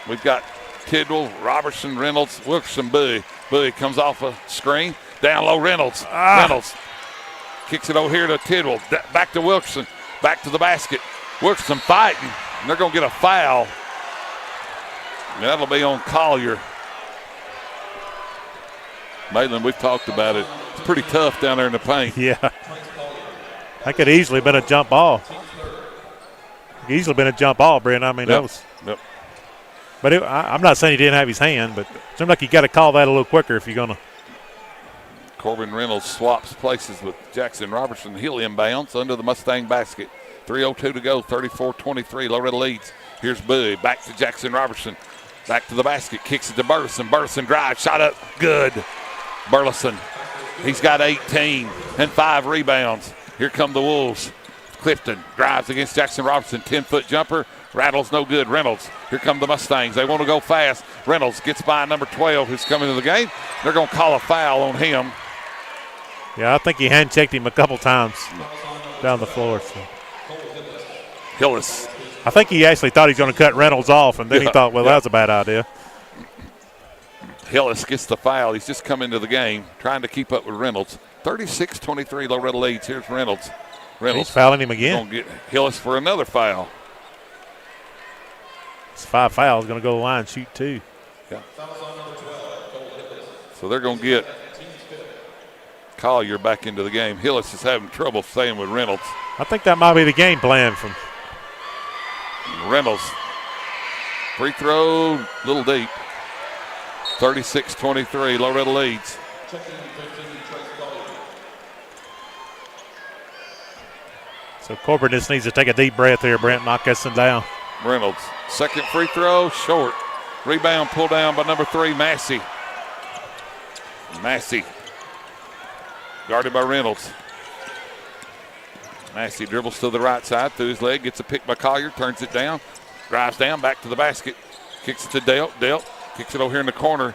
We've got Tidwell, Robertson, Reynolds, Wilkerson, Bowie. Bowie comes off a screen. Down low, Reynolds. Reynolds kicks it over here to Tidwell. Back to Wilkerson. Back to the basket. Wilkerson fighting. And they're going to get a foul. And that'll be on Collier. Maitland, we've talked about it. It's pretty tough down there in the paint. Yeah. That could easily have been a jump ball. Easily been a jump ball, Brent. I mean, that was. Yep. But I'm not saying he didn't have his hand, but it seems like you got to call that a little quicker if you're going to. Corbin Reynolds swaps places with Jackson Robertson. He'll inbounds under the Mustang basket. 3:02 to go, 34-23. Loretto leads. Here's Bowie. Back to Jackson Robertson. Back to the basket. Kicks it to Burleson. Burleson drives. Shot up. Good. Burleson. He's got 18 and 5 rebounds. Here come the Wolves. Clifton drives against Jackson Robertson. 10-foot jumper. Rattles no good. Reynolds. Here come the Mustangs. They want to go fast. Reynolds gets by number 12 who's coming to the game. They're going to call a foul on him. Yeah, I think he hand-checked him a couple times down the floor. So. Hillis. I think he actually thought he was going to cut Reynolds off, and then he thought, well, that was a bad idea. Hillis gets the foul. He's just come into the game trying to keep up with Reynolds. 36-23, Loretto leads. Here's Reynolds. Reynolds. He's fouling him again. Going to get Hillis for another foul. It's 5 fouls. Going to go to the line and shoot 2. Yeah. So they're going to get Collier back into the game. Hillis is having trouble staying with Reynolds. I think that might be the game plan from Reynolds. Free throw, little deep. 36-23, Loretto leads. So Corbin just needs to take a deep breath here, Brent, knock this one down. Reynolds, second free throw, short. Rebound pulled down by number 3, Massey. Massey, guarded by Reynolds. Massey dribbles to the right side, through his leg, gets a pick by Collier, turns it down, drives down, back to the basket, kicks it to Delk. Delk kicks it over here in the corner.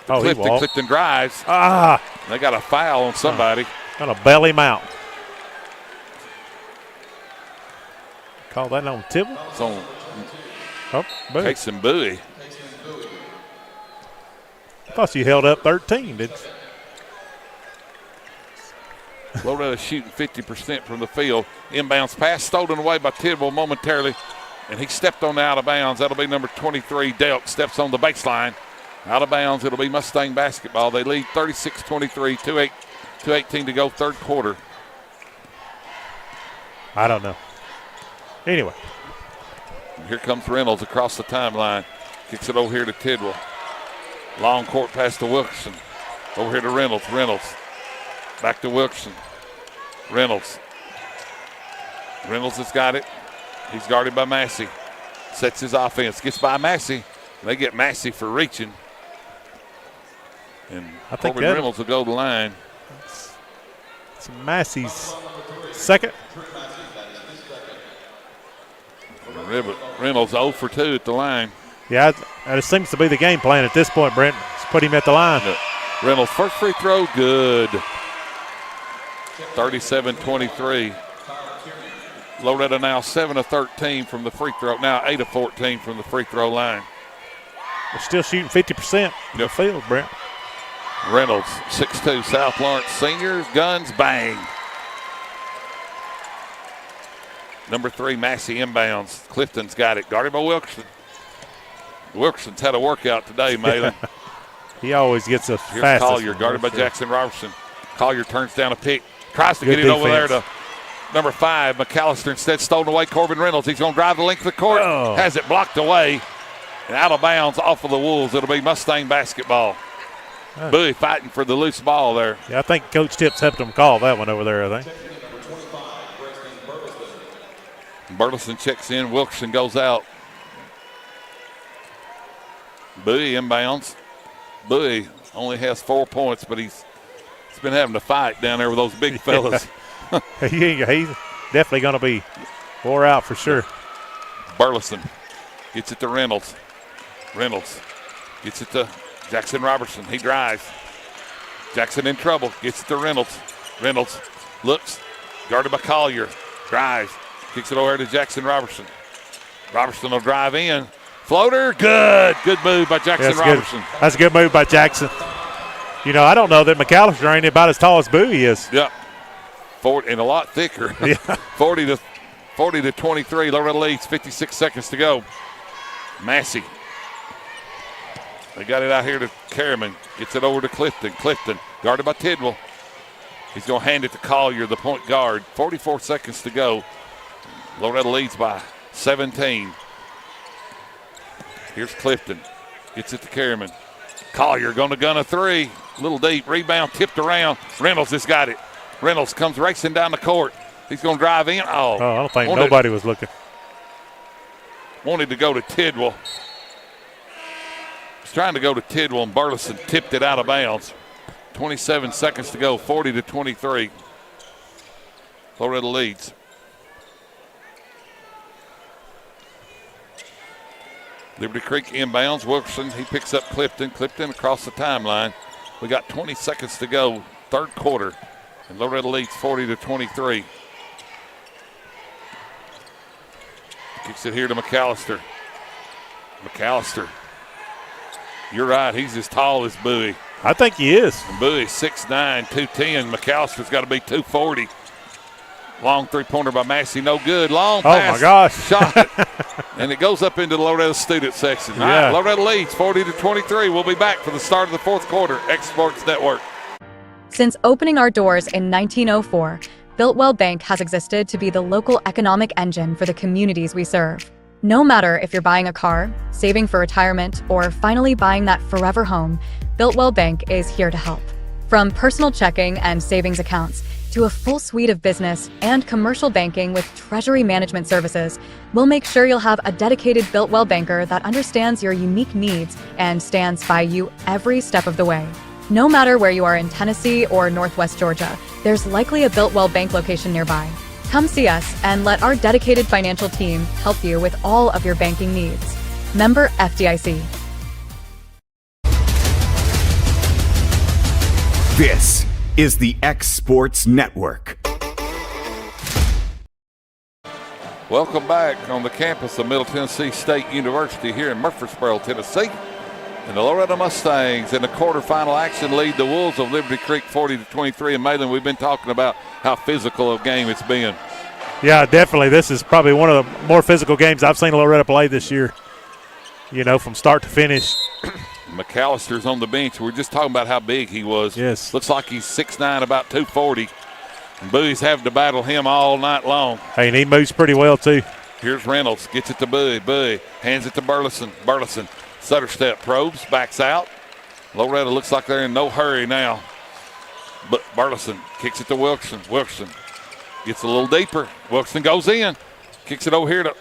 Clifton. Clifton drives. They got a foul on somebody. Going to bail him out. Call that on Tibble. It's on Casey Bowie. I thought you held up 13, didn't you? Loretto shooting 50% from the field. Inbounds pass stolen away by Tidwell momentarily, and he stepped on the out of bounds. That'll be number 23, Delk, steps on the baseline. Out of bounds, it'll be Mustang basketball. They lead 36-23, 2:18 to go, third quarter. I don't know. Anyway. Here comes Reynolds across the timeline. Kicks it over here to Tidwell. Long court pass to Wilkerson. Over here to Reynolds. Reynolds. Back to Wilkerson. Reynolds. Reynolds has got it. He's guarded by Massey. Sets his offense. Gets by Massey. They get Massey for reaching. And Corbin Reynolds will go to the line. It's Massey's second. Reynolds 0 for 2 at the line. Yeah, that seems to be the game plan at this point, Brent. Just put him at the line. Reynolds' first free throw, good. 37-23. Loretto now 7 of 13 from the free throw. Now 8 of 14 from the free throw line. They're still shooting 50% in the field, Brent. Reynolds, 6'2", South Lawrence senior. Guns, bang. Number 3, Massey inbounds. Clifton's got it. Guarded by Wilkerson. Wilkerson's had a workout today, Malin. He always gets a Here's fastest. Collier, guarded by Jackson Robertson. Collier turns down a pick. Tries to Good get it over there defense. to number 5. McAllister instead stolen away. Corbin Reynolds. He's going to drive the length of the court. Oh. Has it blocked away. And out of bounds off of the Wolves. It'll be Mustang basketball. Bowie fighting for the loose ball there. Yeah, I think Coach Tips helped him call that one over there, I think. Burleson checks in. Wilkerson goes out. Bowie inbounds. Bowie only has 4 points, but he's been having to fight down there with those big fellas. He's definitely going to be wore out for sure. Burleson gets it to Reynolds. Reynolds gets it to Jackson Robertson. He drives. Jackson in trouble. Gets it to Reynolds. Reynolds looks. Guarded by Collier. Drives. Kicks it over to Jackson Robertson. Robertson will drive in. Floater. Good. Good move by Jackson Robertson. Good. That's a good move by Jackson. You know, I don't know that McAllister ain't about as tall as Bowie is. Yeah. 40 and a lot thicker. Yeah. 40 to 23. Loretto leads. 56 seconds to go. Massey. They got it out here to Kerriman. Gets it over to Clifton. Clifton guarded by Tidwell. He's going to hand it to Collier, the point guard. 44 seconds to go. Loretto leads by 17. Here's Clifton. Gets it to Kerriman. Collier going to gun a 3. A little deep. Rebound tipped around. Reynolds has got it. Reynolds comes racing down the court. He's going to drive in. Oh, I don't think nobody was looking. Wanted to go to Tidwell. Was trying to go to Tidwell, and Burleson tipped it out of bounds. 27 seconds to go, 40 to 23. Loretto leads. Liberty Creek inbounds. Wilkerson, he picks up Clifton. Clifton across the timeline. We got 20 seconds to go, third quarter. And Loretto leads 40 to 23. Kicks it here to McAllister. McAllister. You're right, he's as tall as Bowie. I think he is. And Bowie's 6'9", 210. McAllister's got to be 240. Long three-pointer by Massey, no good. Long pass. Oh, my gosh. Shot. And it goes up into the Loretto student section. All right, Loretto leads 40 to 23. We'll be back for the start of the fourth quarter. X Sports Network. Since opening our doors in 1904, Builtwell Bank has existed to be the local economic engine for the communities we serve. No matter if you're buying a car, saving for retirement, or finally buying that forever home, Builtwell Bank is here to help. From personal checking and savings accounts to a full suite of business and commercial banking with treasury management services, we'll make sure you'll have a dedicated Builtwell banker that understands your unique needs and stands by you every step of the way. No matter where you are in Tennessee or Northwest Georgia, there's likely a Builtwell Bank location nearby. Come see us and let our dedicated financial team help you with all of your banking needs. Member FDIC. This is the X Sports Network. Welcome back on the campus of Middle Tennessee State University here in Murfreesboro, Tennessee. And the Loretto Mustangs in the quarterfinal action lead the Wolves of Liberty Creek 40 to 23. And Malin, we've been talking about how physical a game it's been. Yeah, definitely. This is probably one of the more physical games I've seen Loretto play this year. You know, from start to finish. McAllister's on the bench. We're just talking about how big he was. Yes. Looks like he's 6'9", about 240. And Bowie's having to battle him all night long. Hey, and he moves pretty well, too. Here's Reynolds. Gets it to Bowie. Bowie hands it to Burleson. Burleson. Sutter step, probes, backs out. Loretto looks like they're in no hurry now. But Burleson kicks it to Wilkerson. Wilkerson gets a little deeper. Wilkerson goes in. Kicks it over here to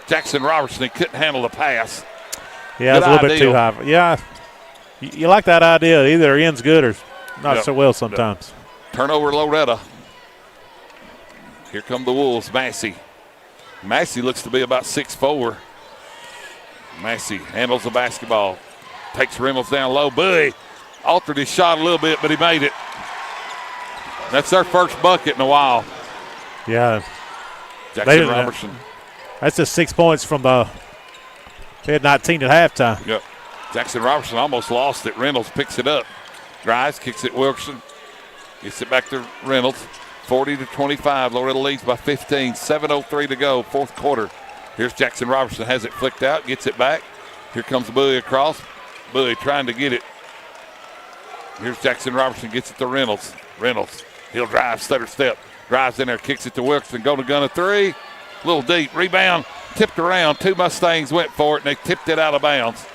Jackson Robertson. He couldn't handle the pass. Yeah, it's a little bit too high. Yeah, you like that idea. Either ends good or not so well sometimes. Turnover Loretto. Here come the Wolves, Massey. Massey looks to be about 6'4". Massey handles the basketball. Takes Reynolds down low. Bowie altered his shot a little bit, but he made it. That's their first bucket in a while. Yeah. Jackson Robertson. That's just 6 points from they had 19 at halftime. Yep. Jackson Robertson almost lost it. Reynolds picks it up. Drives, kicks it Wilkerson. Gets it back to Reynolds. 40-25. Loretto leads by 15. 7:03 to go, fourth quarter. Here's Jackson Robertson. Has it flicked out. Gets it back. Here comes Bowie across. Bowie trying to get it. Here's Jackson Robertson. Gets it to Reynolds. Reynolds. He'll drive, stutter step. Drives in there, kicks it to Wilkerson. Go to gun of three. A little deep. Rebound. Tipped around. Two Mustangs went for it, and they tipped it out of bounds.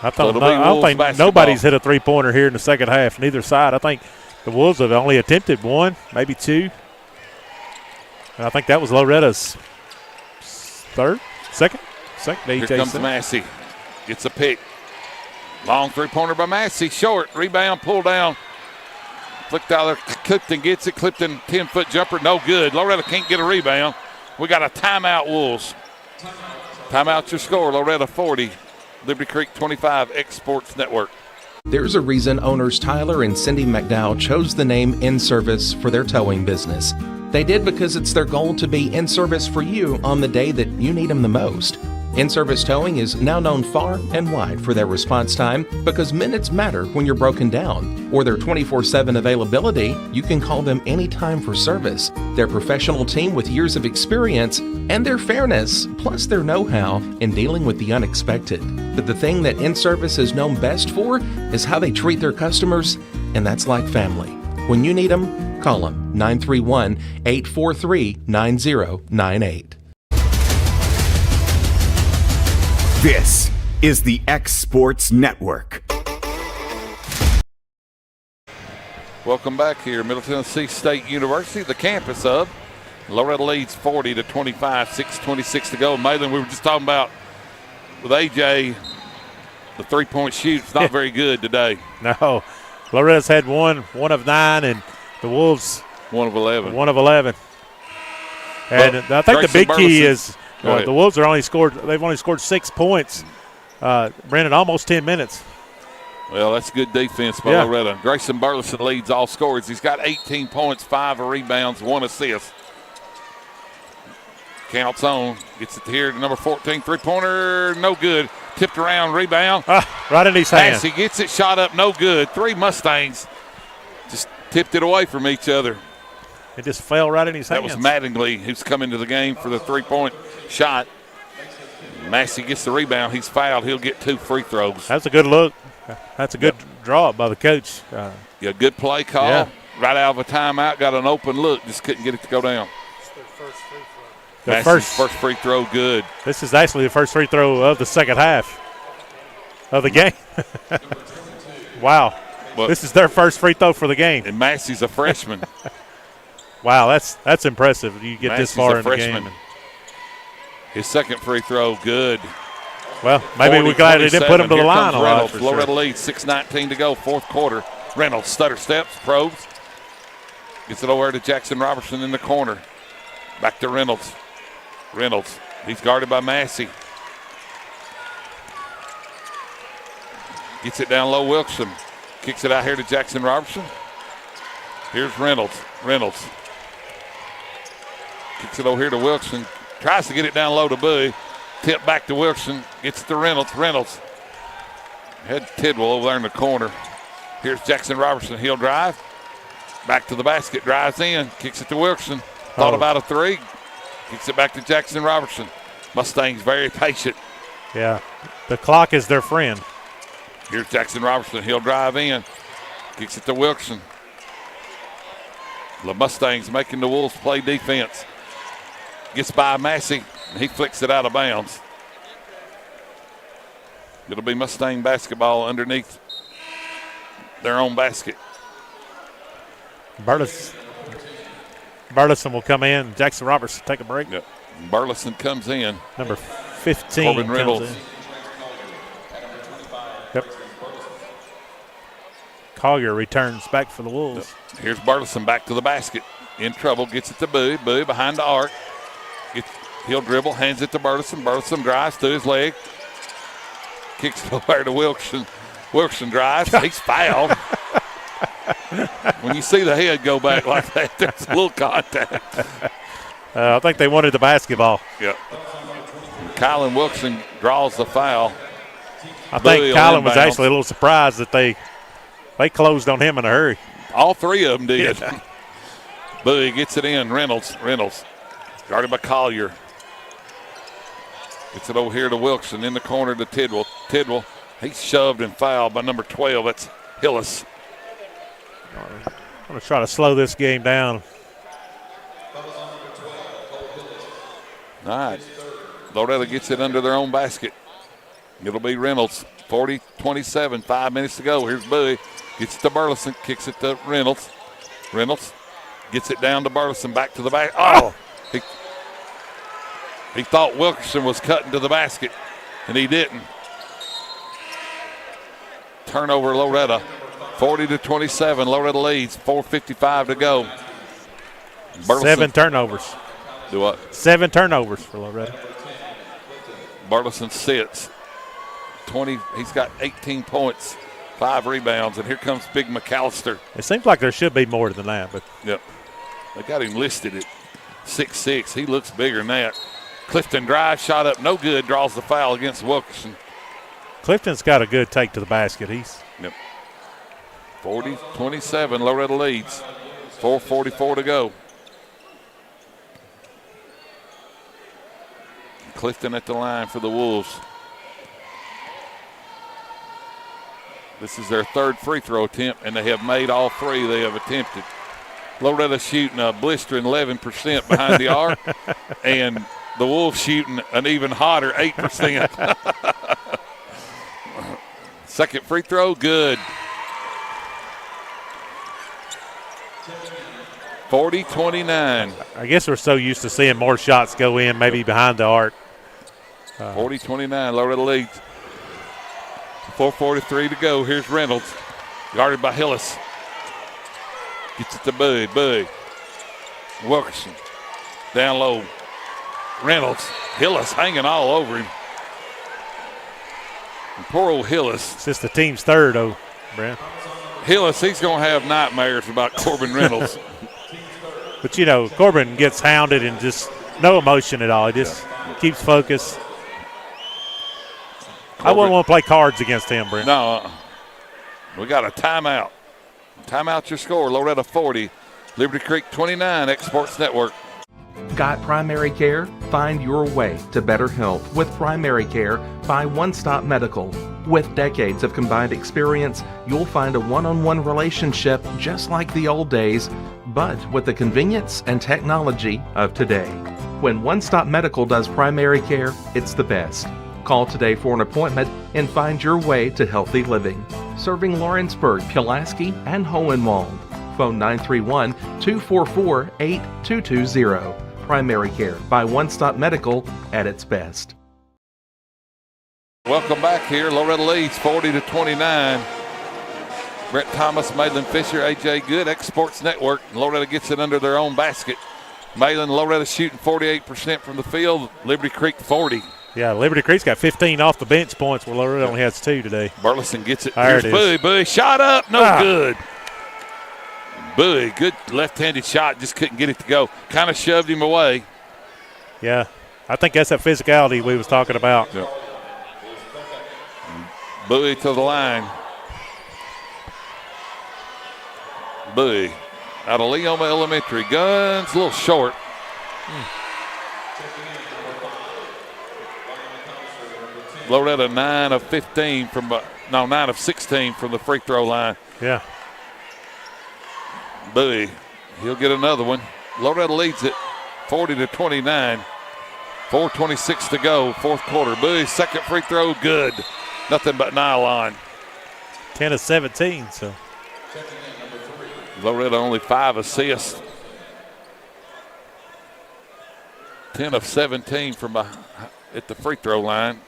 I don't think nobody's hit a three-pointer here in the second half, neither side. I think the Wolves have only attempted one, maybe two. And I think that was Loretta's second. Here comes Massey. Gets a pick. Long three-pointer by Massey. Short. Rebound, pull down. Flicked out there. Clifton gets it. Clifton 10-foot jumper. No good. Loretto can't get a rebound. We got a timeout, Wolves. Timeout your score. Loretto 40. Liberty Creek 25, X Sports Network. There's a reason owners Tyler and Cindy McDowell chose the name In Service for their towing business. They did because it's their goal to be in service for you on the day that you need them the most. In-Service Towing is now known far and wide for their response time because minutes matter when you're broken down. Or their 24/7 availability, you can call them anytime for service. Their professional team with years of experience and their fairness, plus their know-how in dealing with the unexpected. But the thing that In-Service is known best for is how they treat their customers, and that's like family. When you need them, call them 931-843-9098. This is the X Sports Network. Welcome back here, Middle Tennessee State University, the campus of Loretto leads 40-25, 6:26 to go. Malin, we were just talking about with AJ, the three-point shoot's not very good today. No, Loretto's had one of 9, and the Wolves 1 of 11. 1 of 11. And I think the big key is the Wolves they've only scored 6 points. Brandon, almost 10 minutes. Well, that's good defense by Loretto. Grayson Burleson leads all scorers. He's got 18 points, 5 rebounds, 1 assist. Counts on. Gets it here to number 14. Three-pointer, no good. Tipped around, rebound. Right in his hand. He gets it, shot up, no good. 3 Mustangs just tipped it away from each other. It just fell right in his hands. That was Mattingly, who's come into the game for the three-point shot. Massey gets the rebound. He's fouled. He'll get 2 free throws. That's a good look. That's a good draw by the coach. Good play call. Yeah. Right out of a timeout, got an open look. Just couldn't get it to go down. Their first free throw, good. This is actually the first free throw of the second half of the game. Wow. But this is their first free throw for the game. And Massey's a freshman. Wow, that's impressive. You get Massey's this far a in the freshman. game. His second free throw, good. Well, maybe we're glad they didn't put him to the line a lot. Loretto leads, 6:19 to go, fourth quarter. Reynolds stutter steps, probes. Gets it over to Jackson Robertson in the corner. Back to Reynolds. Reynolds, he's guarded by Massey. Gets it down low, Wilson. Kicks it out here to Jackson Robertson. Here's Reynolds. Reynolds. Kicks it over here to Wilson. Tries to get it down low to Bowie. Tip back to Wilson. Gets it to Reynolds. Reynolds. Had Tidwell over there in the corner. Here's Jackson Robertson. He'll drive. Back to the basket. Drives in. Kicks it to Wilson. Thought about a three. Kicks it back to Jackson Robertson. Mustangs very patient. Yeah. The clock is their friend. Here's Jackson Robertson. He'll drive in. Kicks it to Wilson. The Mustangs making the Wolves play defense. Gets by Massey. He flicks it out of bounds. It'll be Mustang basketball underneath their own basket. Burleson will come in. Jackson Robertson take a break. Yep. Burleson comes in. Number 15 Corbin comes Reynolds. in. Yep. Collier returns back for the Wolves. Yep. Here's Burleson back to the basket. in trouble, gets it to Bowie. Bowie behind the arc. He'll dribble, hands it to Burleson. Burleson drives to his leg. Kicks it over to Wilkerson. Wilkerson drives. He's fouled. When you see the head go back like that, there's a little contact. I think they wanted the basketball. Yep. Kylan Wilkerson draws the foul. I think Kylan was actually a little surprised that they closed on him in a hurry. All three of them did. Yeah. Bowie gets it in. Reynolds guarded by Collier. Gets it over here to Wilkerson in the corner to Tidwell. Tidwell, he's shoved and fouled by number 12. That's Hillis. I'm going to try to slow this game down. All right. Loretto gets it under their own basket. It'll be Reynolds. 40-27, 5 minutes to go. Here's Bowie. Gets it to Burleson. Kicks it to Reynolds. Reynolds gets it down to Burleson. Back to the back. Oh! He thought Wilkerson was cutting to the basket, and he didn't. Turnover Loretto. 40-27. Loretto leads. 4:55 to go. Burleson. 7 turnovers. Do what? 7 turnovers for Loretto. Burleson sits. 20. He's got 18 points, 5 rebounds, and here comes Big McAllister. It seems like there should be more than that, but yep, they got him listed at 6'6". He looks bigger than that. Clifton drives, shot up, no good. Draws the foul against Wilkerson. Clifton's got a good take to the basket. Yep. 40-27. Loretto leads. 4:44 to go. Clifton at the line for the Wolves. This is their 3rd free throw attempt, and they have made all 3 they have attempted. Loretto shooting a blistering 11% behind the arc, and the Wolves shooting an even hotter 8%. Second free throw, good. 40-29. I guess we're so used to seeing more shots go in, maybe behind the arc. 40-29, Loretto leads. 4:43 to go. Here's Reynolds, guarded by Hillis. Gets it to Bowie. Bowie. Wilkerson. Down low. Reynolds. Hillis hanging all over him. And poor old Hillis. It's just the team's 3rd, though, Brent. Hillis, he's going to have nightmares about Corbin Reynolds. But, you know, Corbin gets hounded and just no emotion at all. He just keeps focused. I wouldn't want to play cards against him, Brent. No. We got a timeout. Timeout your score. Loretto 40. Liberty Creek 29. Exports Network. Got primary care? Find your way to better health with Primary Care by One Stop Medical. With decades of combined experience, you'll find a one-on-one relationship just like the old days, but with the convenience and technology of today. When One Stop Medical does primary care, it's the best. Call today for an appointment and find your way to healthy living. Serving Lawrenceburg, Pulaski, and Hohenwald. Phone 931-244-8220. Primary Care by One Stop Medical at its best. Welcome back here. Loretto leads 40-29. Brent Thomas, Malin Fisher, A.J. Good, Exports Network. Loretto gets it under their own basket. Malin, Loretto shooting 48% from the field. Liberty Creek 40. Yeah, Liberty Creek's got 15 off the bench points, where Loretto only has 2 today. Burleson gets it. There Here's it Bowie. is. Bowie shot up, no good. Bowie, good left-handed shot, just couldn't get it to go. Kind of shoved him away. Yeah, I think that's that physicality we was talking about. Yep. Bowie to the line. Bowie out of Leoma Elementary. Guns a little short. Loretto 9 of 16 from the free throw line. Yeah. Bowie, he'll get another one. Loretto leads it 40-29. 4:26 to go, 4th quarter. Bowie's second free throw, good. Nothing but nylon. 10 of 17, so. Loretto only 5 assists. 10 of 17 from at the free throw line.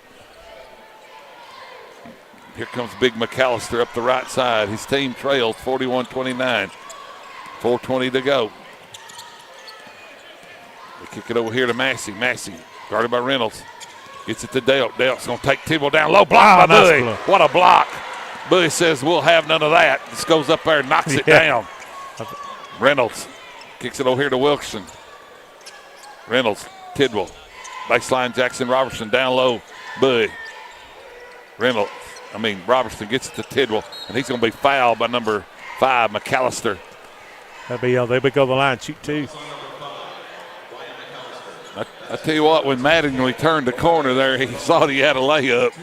Here comes Big McAllister up the right side. His team trails 41-29. 4:20 to go. Kick it over here to Massey. Massey, guarded by Reynolds. Gets it to Dale. Dale's going to take Tidwell down low. Block by Bowie. What a block. Bowie says, we'll have none of that. Just goes up there and knocks it down. Reynolds kicks it over here to Wilkerson. Reynolds, Tidwell. Baseline, Jackson Robertson down low. Bowie. Robertson gets it to Tidwell, and he's going to be fouled by number 5, McAllister. They would go the line, shoot 2. I tell you what, when Mattingly turned the corner there, he thought he had a layup,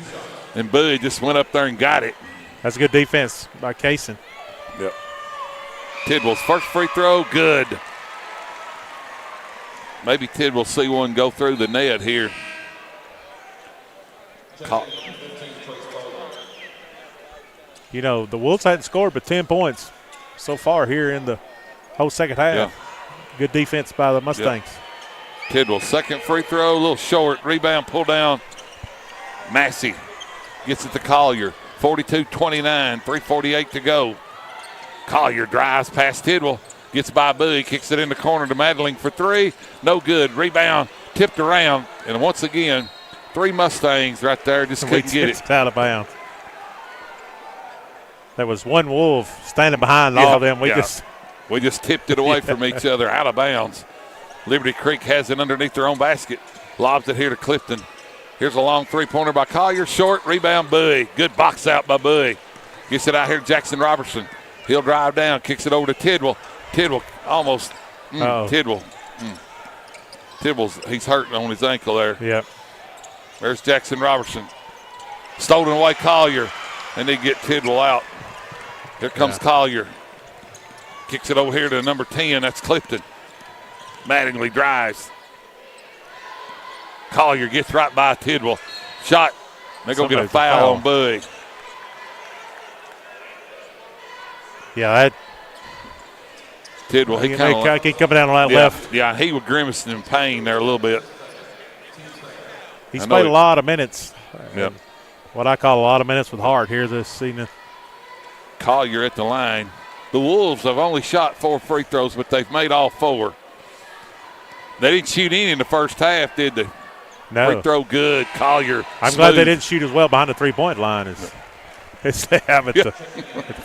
and Bowie just went up there and got it. That's good defense by Kaysen. Yep. Tidwell's first free throw, good. Maybe Tidwell see one go through the net here. You know, the Wolves hadn't scored but 10 points so far here in the whole second half. Yeah. Good defense by the Mustangs. Yep. Tidwell, second free throw, a little short. Rebound, pull down. Massey gets it to Collier. 42-29, 3:48 to go. Collier drives past Tidwell, gets by Bowie, kicks it in the corner to Madeline for 3. No good. Rebound, tipped around. And once again, 3 Mustangs right there just couldn't get it. Out of bounds. There was one Wolf standing behind all of them. We just tipped it away from each other, out of bounds. Liberty Creek has it underneath their own basket. Lobs it here to Clifton. Here's a long three-pointer by Collier. Short, rebound, Bowie. Good box out by Bowie. Gets it out here to Jackson Robertson. He'll drive down, kicks it over to Tidwell. Tidwell almost, Tidwell. Tidwell's, he's hurting on his ankle there. Yep. There's Jackson Robertson. Stolen away Collier, and they get Tidwell out. Here comes Collier. Kicks it over here to number 10, that's Clifton. Mattingly drives. Collier gets right by Tidwell. Shot. They're going to get a foul on Bowie. Yeah, Tidwell, he kind of keep coming down the line left. Yeah, he was grimacing in pain there a little bit. He's played a lot of minutes. Yep. What I call a lot of minutes with Hart here this evening. Collier at the line. The Wolves have only shot 4 free throws, but they've made all 4. They didn't shoot any in the first half, did they? No. Free throw good. Collier. I'm glad they didn't shoot as well behind the three-point line as they have at the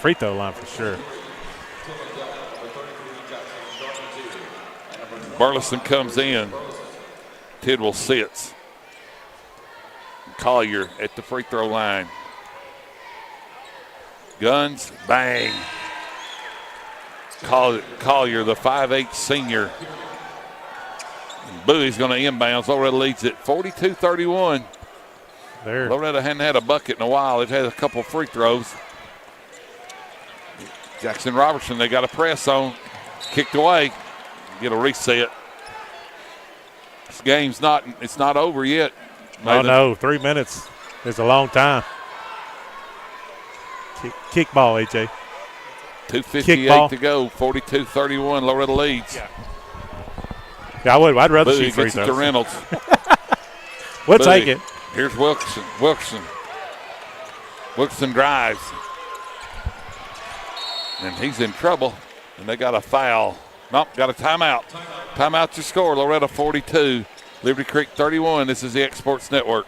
free throw line for sure. Burleson comes in. Tidwell sits. Collier at the free throw line. Guns, bang. Collier, the 5'8" senior. Bowie's going to inbounds. Loretto leads it 42-31. Loretto hadn't had a bucket in a while. They've had a couple free throws. Jackson Robertson, they got a press on. Kicked away. Get a reset. This game's not over yet. Oh, no. 3 minutes is a long time. Kick ball, AJ. 2:58 to go. 42-31. Loretto leads. Yeah, I'd rather Bowie see free gets it throws. to Reynolds. We'll take it. Here's Wilkerson. Wilkerson drives. And he's in trouble. And they got a foul. Nope, got a timeout. Timeout to score. Loretto 42. Liberty Creek 31. This is the X Sports Network.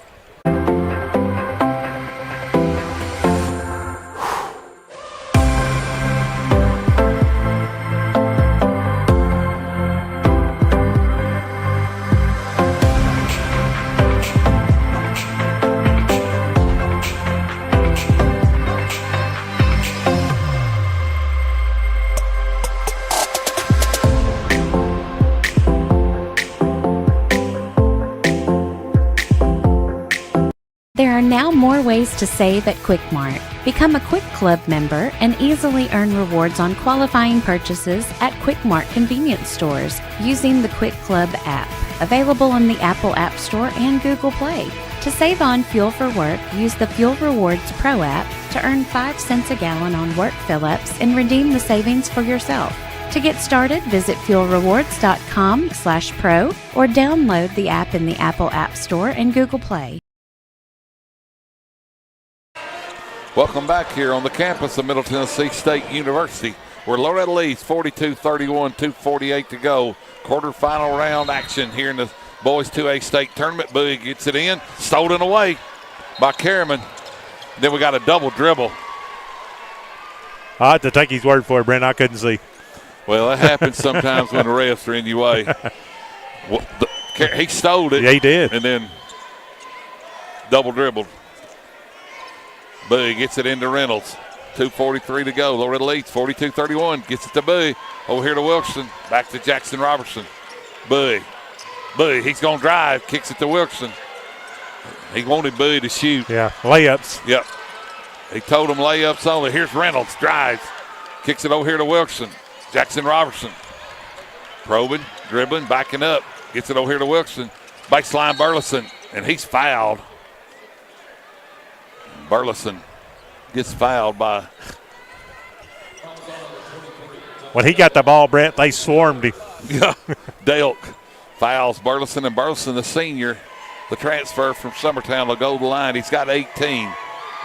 There are now more ways to save at Quick-Mart. Become a Quick Club member and easily earn rewards on qualifying purchases at Quick-Mart convenience stores using the Quick Club app, available in the Apple App Store and Google Play. To save on fuel for work, use the Fuel Rewards Pro app to earn 5 cents a gallon on work fill-ups and redeem the savings for yourself. To get started, visit fuelrewards.com/pro or download the app in the Apple App Store and Google Play. Welcome back here on the campus of Middle Tennessee State University. where Loretto leads 42-31, 2:48 to go. Quarterfinal round action here in the boys 2A state tournament. Bowie gets it in, stolen away by Kerriman. Then we got a double dribble. I have to take his word for it, Brent. I couldn't see. Well, that happens sometimes when the refs are in your way. He stole it. Yeah, he did. And then double dribbled. Bowie gets it into Reynolds. 2:43 to go. Loretto leads 42-31. Gets it to Bowie. Over here to Wilkerson. Back to Jackson Robertson. Bowie, he's going to drive. Kicks it to Wilkerson. He wanted Bowie to shoot. Yeah, layups. Yep. He told him layups only. Here's Reynolds. Drives. Kicks it over here to Wilkerson. Jackson Robertson. Probing, dribbling, backing up. Gets it over here to Wilkerson. Baseline Burleson. And he's fouled. Burleson gets fouled by. When he got the ball, Brent, they swarmed him. Yeah. Delk fouls Burleson, and Burleson, the senior, the transfer from Summertown, will go to the line. He's got 18.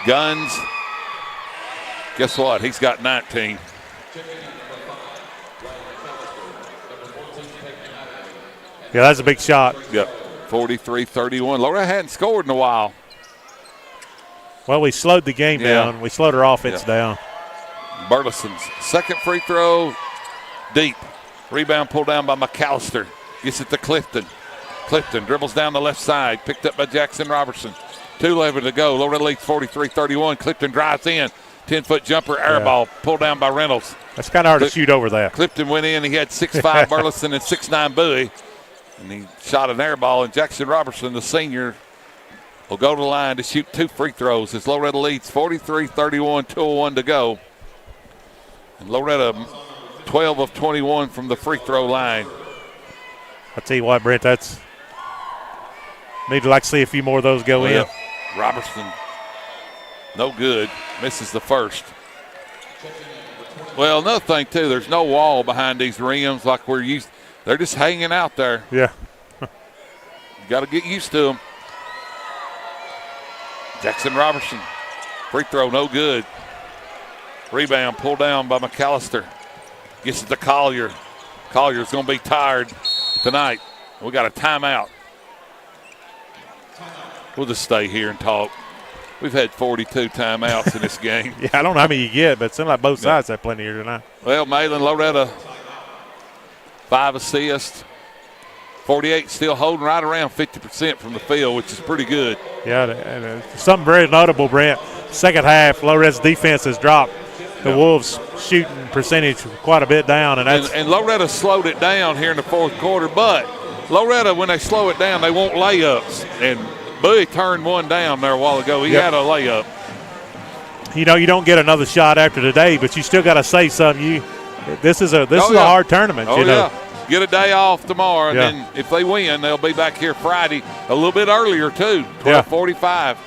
Guns, guess what? He's got 19. Yeah, that's a big shot. Yep, 43-31. Loretto hadn't scored in a while. Well, we slowed the game down. We slowed our offense down. Burleson's second free throw, deep. Rebound pulled down by McAllister. Gets it to Clifton. Clifton dribbles down the left side. Picked up by Jackson Robertson. 2:11 to go. Loretto leads 43-31. Clifton drives in. 10-foot jumper, air ball. Pulled down by Reynolds. That's kind of hard to shoot over that. Clifton went in. He had 6'5" Burleson and 6'9" Bowie. And he shot an air ball. And Jackson Robertson, the senior, will go to the line to shoot 2 free throws as Loretto leads 43-31, 2:01 to go. And Loretto 12 of 21 from the free throw line. I'll tell you what, Brent, that's – need to like see a few more of those go in. Robertson, no good. Misses the first. Well, another thing, too, there's no wall behind these rims like we're used. They're just hanging out there. Yeah. You got to get used to them. Jackson Robertson, free throw, no good. Rebound pulled down by McAllister. Gets it to Collier. Collier's going to be tired tonight. We got a timeout. We'll just stay here and talk. We've had 42 timeouts in this game. Yeah, I don't know how many you get, but it seems like both sides have plenty here tonight. Well, Malin Loretto, 5 assists. 48 still holding right around 50% from the field, which is pretty good. Yeah, and something very notable, Brent. Second half, Loretto's defense has dropped. The Wolves' shooting percentage quite a bit down. And Loretto slowed it down here in the fourth quarter, but Loretto, when they slow it down, they want layups. And Bowie turned one down there a while ago. He had a layup. You know, you don't get another shot after today, but you still got to say something. This is a hard tournament. Oh, you know. Get a day off tomorrow, and then if they win, they'll be back here Friday a little bit earlier, too, 12:45.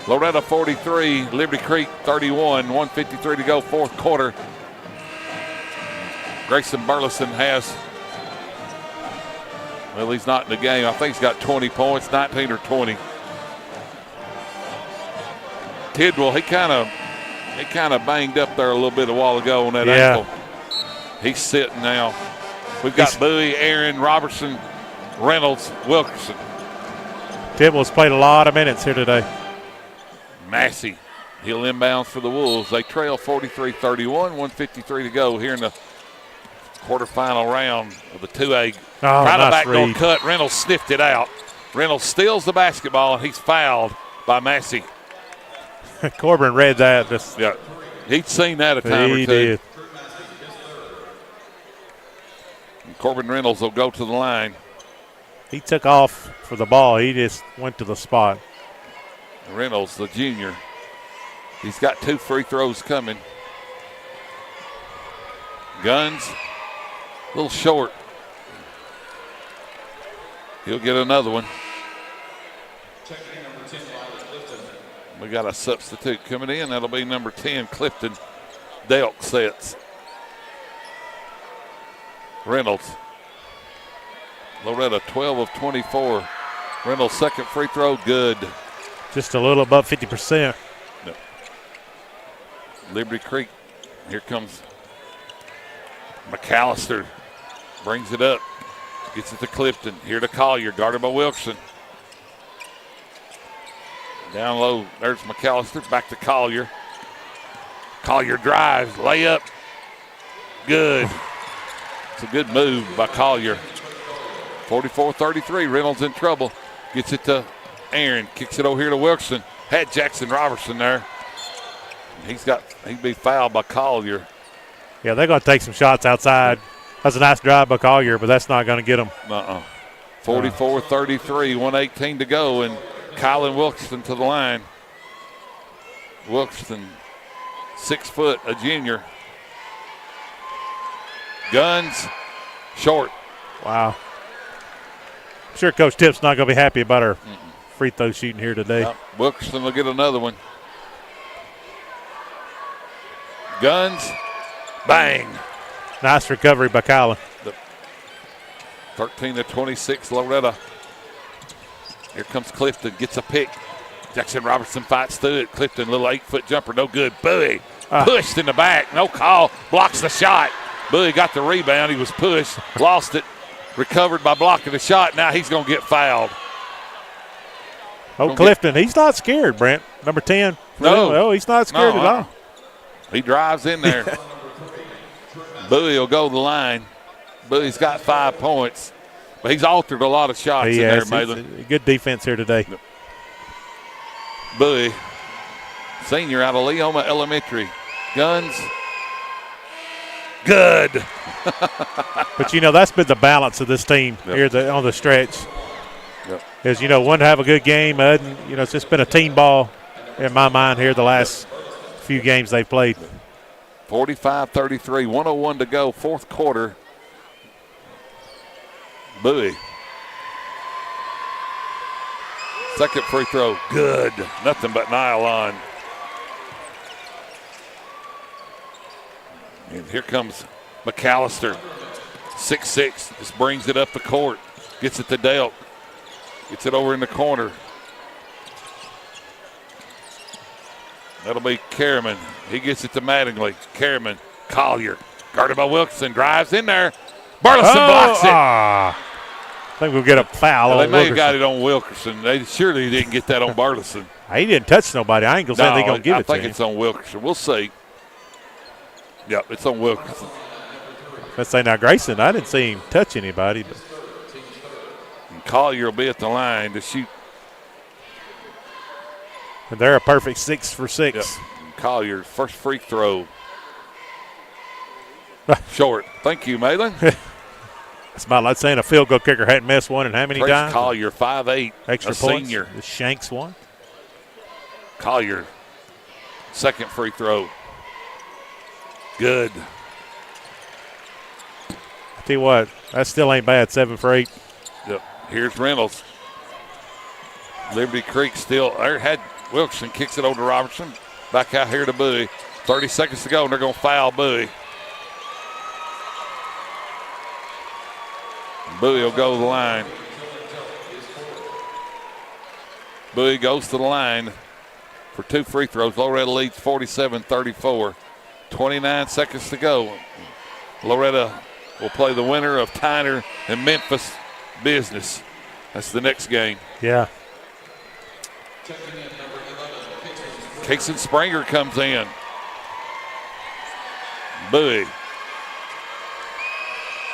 Loretto 43, Liberty Creek 31, 1:53 to go, fourth quarter. Grayson Burleson has, well, he's not in the game. I think he's got 20 points, 19 or 20. Tidwell, he kind of banged up there a little bit a while ago on that ankle. He's sitting now. We've got Bowie, Aaron, Robertson, Reynolds, Wilkerson. Tidwell's played a lot of minutes here today. Massey, he'll inbounds for the Wolves. They trail 43-31, 1:53 to go here in the quarterfinal round of the 2A. Right back door cut. Reynolds sniffed it out. Reynolds steals the basketball, and he's fouled by Massey. Corbin read that. Yeah, he'd seen that a time or two. He did. And Corbin Reynolds will go to the line. He took off for the ball. He just went to the spot. Reynolds, the junior, he's got 2 free throws coming. Guns, a little short. He'll get another one. We got a substitute coming in. That'll be number 10, Clifton. Delk sets. Reynolds. Loretto 12 of 24. Reynolds' second free throw, good. Just a little above 50%. No. Liberty Creek, here comes McAllister brings it up. Gets it to Clifton. Here to Collier. Guarded by Wilkerson. Down low. There's McAllister. Back to Collier. Collier drives. Layup. Good. It's a good move by Collier. 44-33. Reynolds in trouble. Gets it to Aaron. Kicks it over here to Wilkerson. Had Jackson Robertson there. He'd be fouled by Collier. Yeah, they're going to take some shots outside. That's a nice drive by Collier, but that's not going to get them. 44-33, 1:18 to go, and Kylan Wilkerson to the line. Wilkerson, 6 foot, a junior. Guns, short. Wow. I'm sure Coach Tip's not going to be happy about our free throw shooting here today. Wilkerson will get another one. Guns, bang. Nice recovery by Kylan. 13-26, Loretto. Here comes Clifton, gets a pick. Jackson Robertson fights through it. Clifton, little 8-foot jumper, no good. Bowie pushed in the back, no call, blocks the shot. Bowie got the rebound, he was pushed, lost it, recovered by blocking the shot. Now he's going to get fouled. Clifton, he's not scared, Brent. Number 10. No, he's not scared at all. He drives in there. Bowie will go to the line. Bowie's got 5 points, but he's altered a lot of shots in there, Malin. Good defense here today. Bowie, senior out of Leoma Elementary. Guns, good. But, that's been the balance of this team here on the stretch. Is, one to have a good game. It's just been a team ball in my mind here the last few games they've played. 45-33, 1:01 to go, fourth quarter. Bowie. Second free throw, good. Nothing but nylon. And here comes McAllister, 6'6", just brings it up the court. Gets it to Delk. Gets it over in the corner. That'll be Kerriman. He gets it to Mattingly. Kerriman, Collier, guarded by Wilkerson, drives in there. Burleson blocks it. I think we'll get a foul on They may Wilkerson. have got it on Wilkerson. They surely didn't get that on Burleson. He didn't touch nobody. I ain't going to say they're going to give it to him. I think it's on Wilkerson. We'll see. Yep, it's on Wilkerson. Let's say now Grayson, I didn't see him touch anybody. But. And Collier will be at the line to shoot. And they're a perfect 6 for 6. Yep. Collier's first free throw. Short. Thank you, Malin. It's about like saying a field goal kicker hadn't missed one in how many times? Collier, 5'8", extra a points. senior. Shanks one. Collier, second free throw. Good. I tell you what, that still ain't bad, 7 for 8. Yep. Here's Reynolds. Liberty Creek still there. Had Wilkerson kicks it over to Robertson. Back out here to Bowie. 30 seconds to go, and they're going to foul Bowie. Bowie will go to the line. Bowie goes to the line for 2 free throws. Loretto leads 47-34. 29 seconds to go. Loretto will play the winner of Tyner and Memphis Business. That's the next game. Yeah. Kason Springer comes in. Bowie.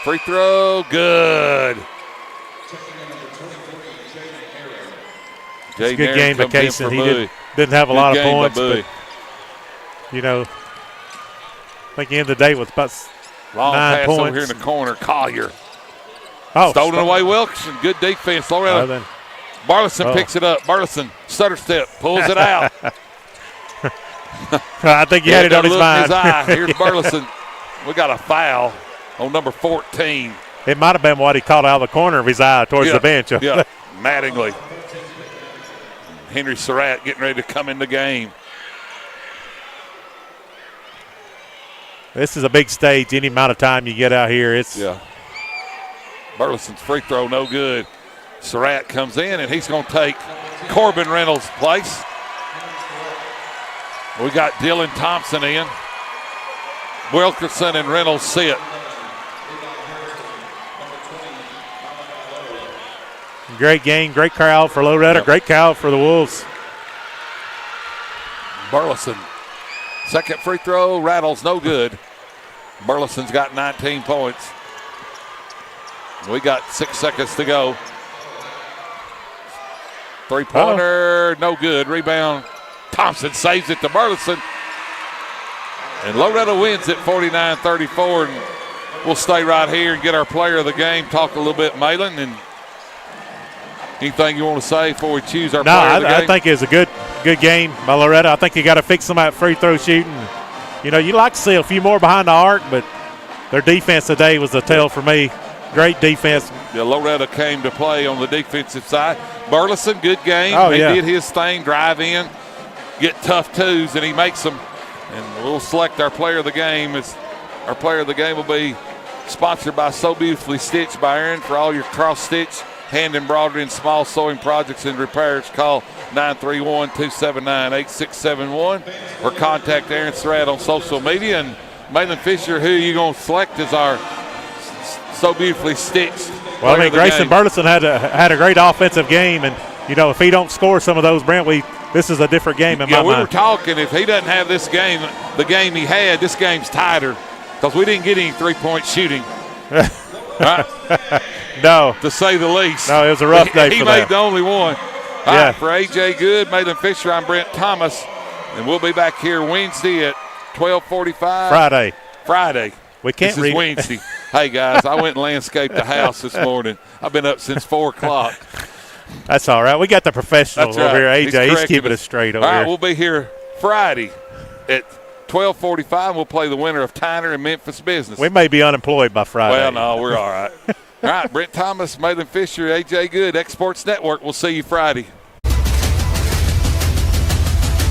Free throw, good. It's a good game by Kason. He didn't have a lot of points, but, I think the end of the day was about long 9 pass points. over here in the corner. Collier. Oh, stolen away Wilkerson. Good defense. Loretto. Barlison picks it up. Barlison, stutter step, pulls it out. I think he had it on his mind. His eye. Here's Burleson. We got a foul on number 14. It might have been what he caught out of the corner of his eye towards the bench. Yeah, Mattingly. Henry Surratt getting ready to come in the game. This is a big stage. Any amount of time you get out here, it's Burleson's free throw, no good. Surratt comes in, and he's going to take Corbin Reynolds' place. We got Dylan Thompson in. Wilkerson and Reynolds sit. Great game, great crowd for Loretto, great crowd for the Wolves. Burleson, second free throw, rattles, no good. Burleson's got 19 points. We got 6 seconds to go. Three-pointer, no good. Rebound, Thompson saves it to Burleson. And Loretto wins at 49-34. And we'll stay right here and get our player of the game. Talk a little bit, Malin. And anything you want to say before we choose our player of the game? I think it's a good game by Loretto. I think you got to fix them at free throw shooting. You know, you like to see a few more behind the arc, but their defense today was the tell for me. Great defense. Yeah, Loretto came to play on the defensive side. Burleson, good game. Oh, he yeah. did his thing, drive in, get tough twos, and he makes them. And we'll select our player of the game. Our player of the game will be sponsored by So Beautifully Stitched by Aaron. For all your cross-stitch, hand embroidery, and small sewing projects and repairs, call 931-279-8671 or contact Aaron Surratt on social media. And Malin Fisher, who are you going to select as our So Beautifully Stitched? Well, I mean, Grayson Burleson had a great offensive game, and you know, if he don't score some of those, Brent, this is a different game in my mind. Yeah, we were talking, if he doesn't have this game, the game he had, this game's tighter because we didn't get any three-point shooting. Right? No. To say the least. No, it was a rough day He for made that. the only one. All Yeah. right, for A.J. Good, Malin Fisher, I'm Brent Thomas, and we'll be back here Wednesday at 12:45. Friday. We can't This is Wednesday. Hey, guys, I went and landscaped the house this morning. I've been up since 4 o'clock. That's all right. We got the professionals That's over right. here. AJ, he's correcting keeping us straight over All right, here. we'll be here Friday at 12:45. We'll play the winner of Tyner and Memphis Business. We may be unemployed by Friday. Well, no, we're all right. All right, Brent Thomas, Malin Fisher, A.J. Good, Exports Network. We'll see you Friday.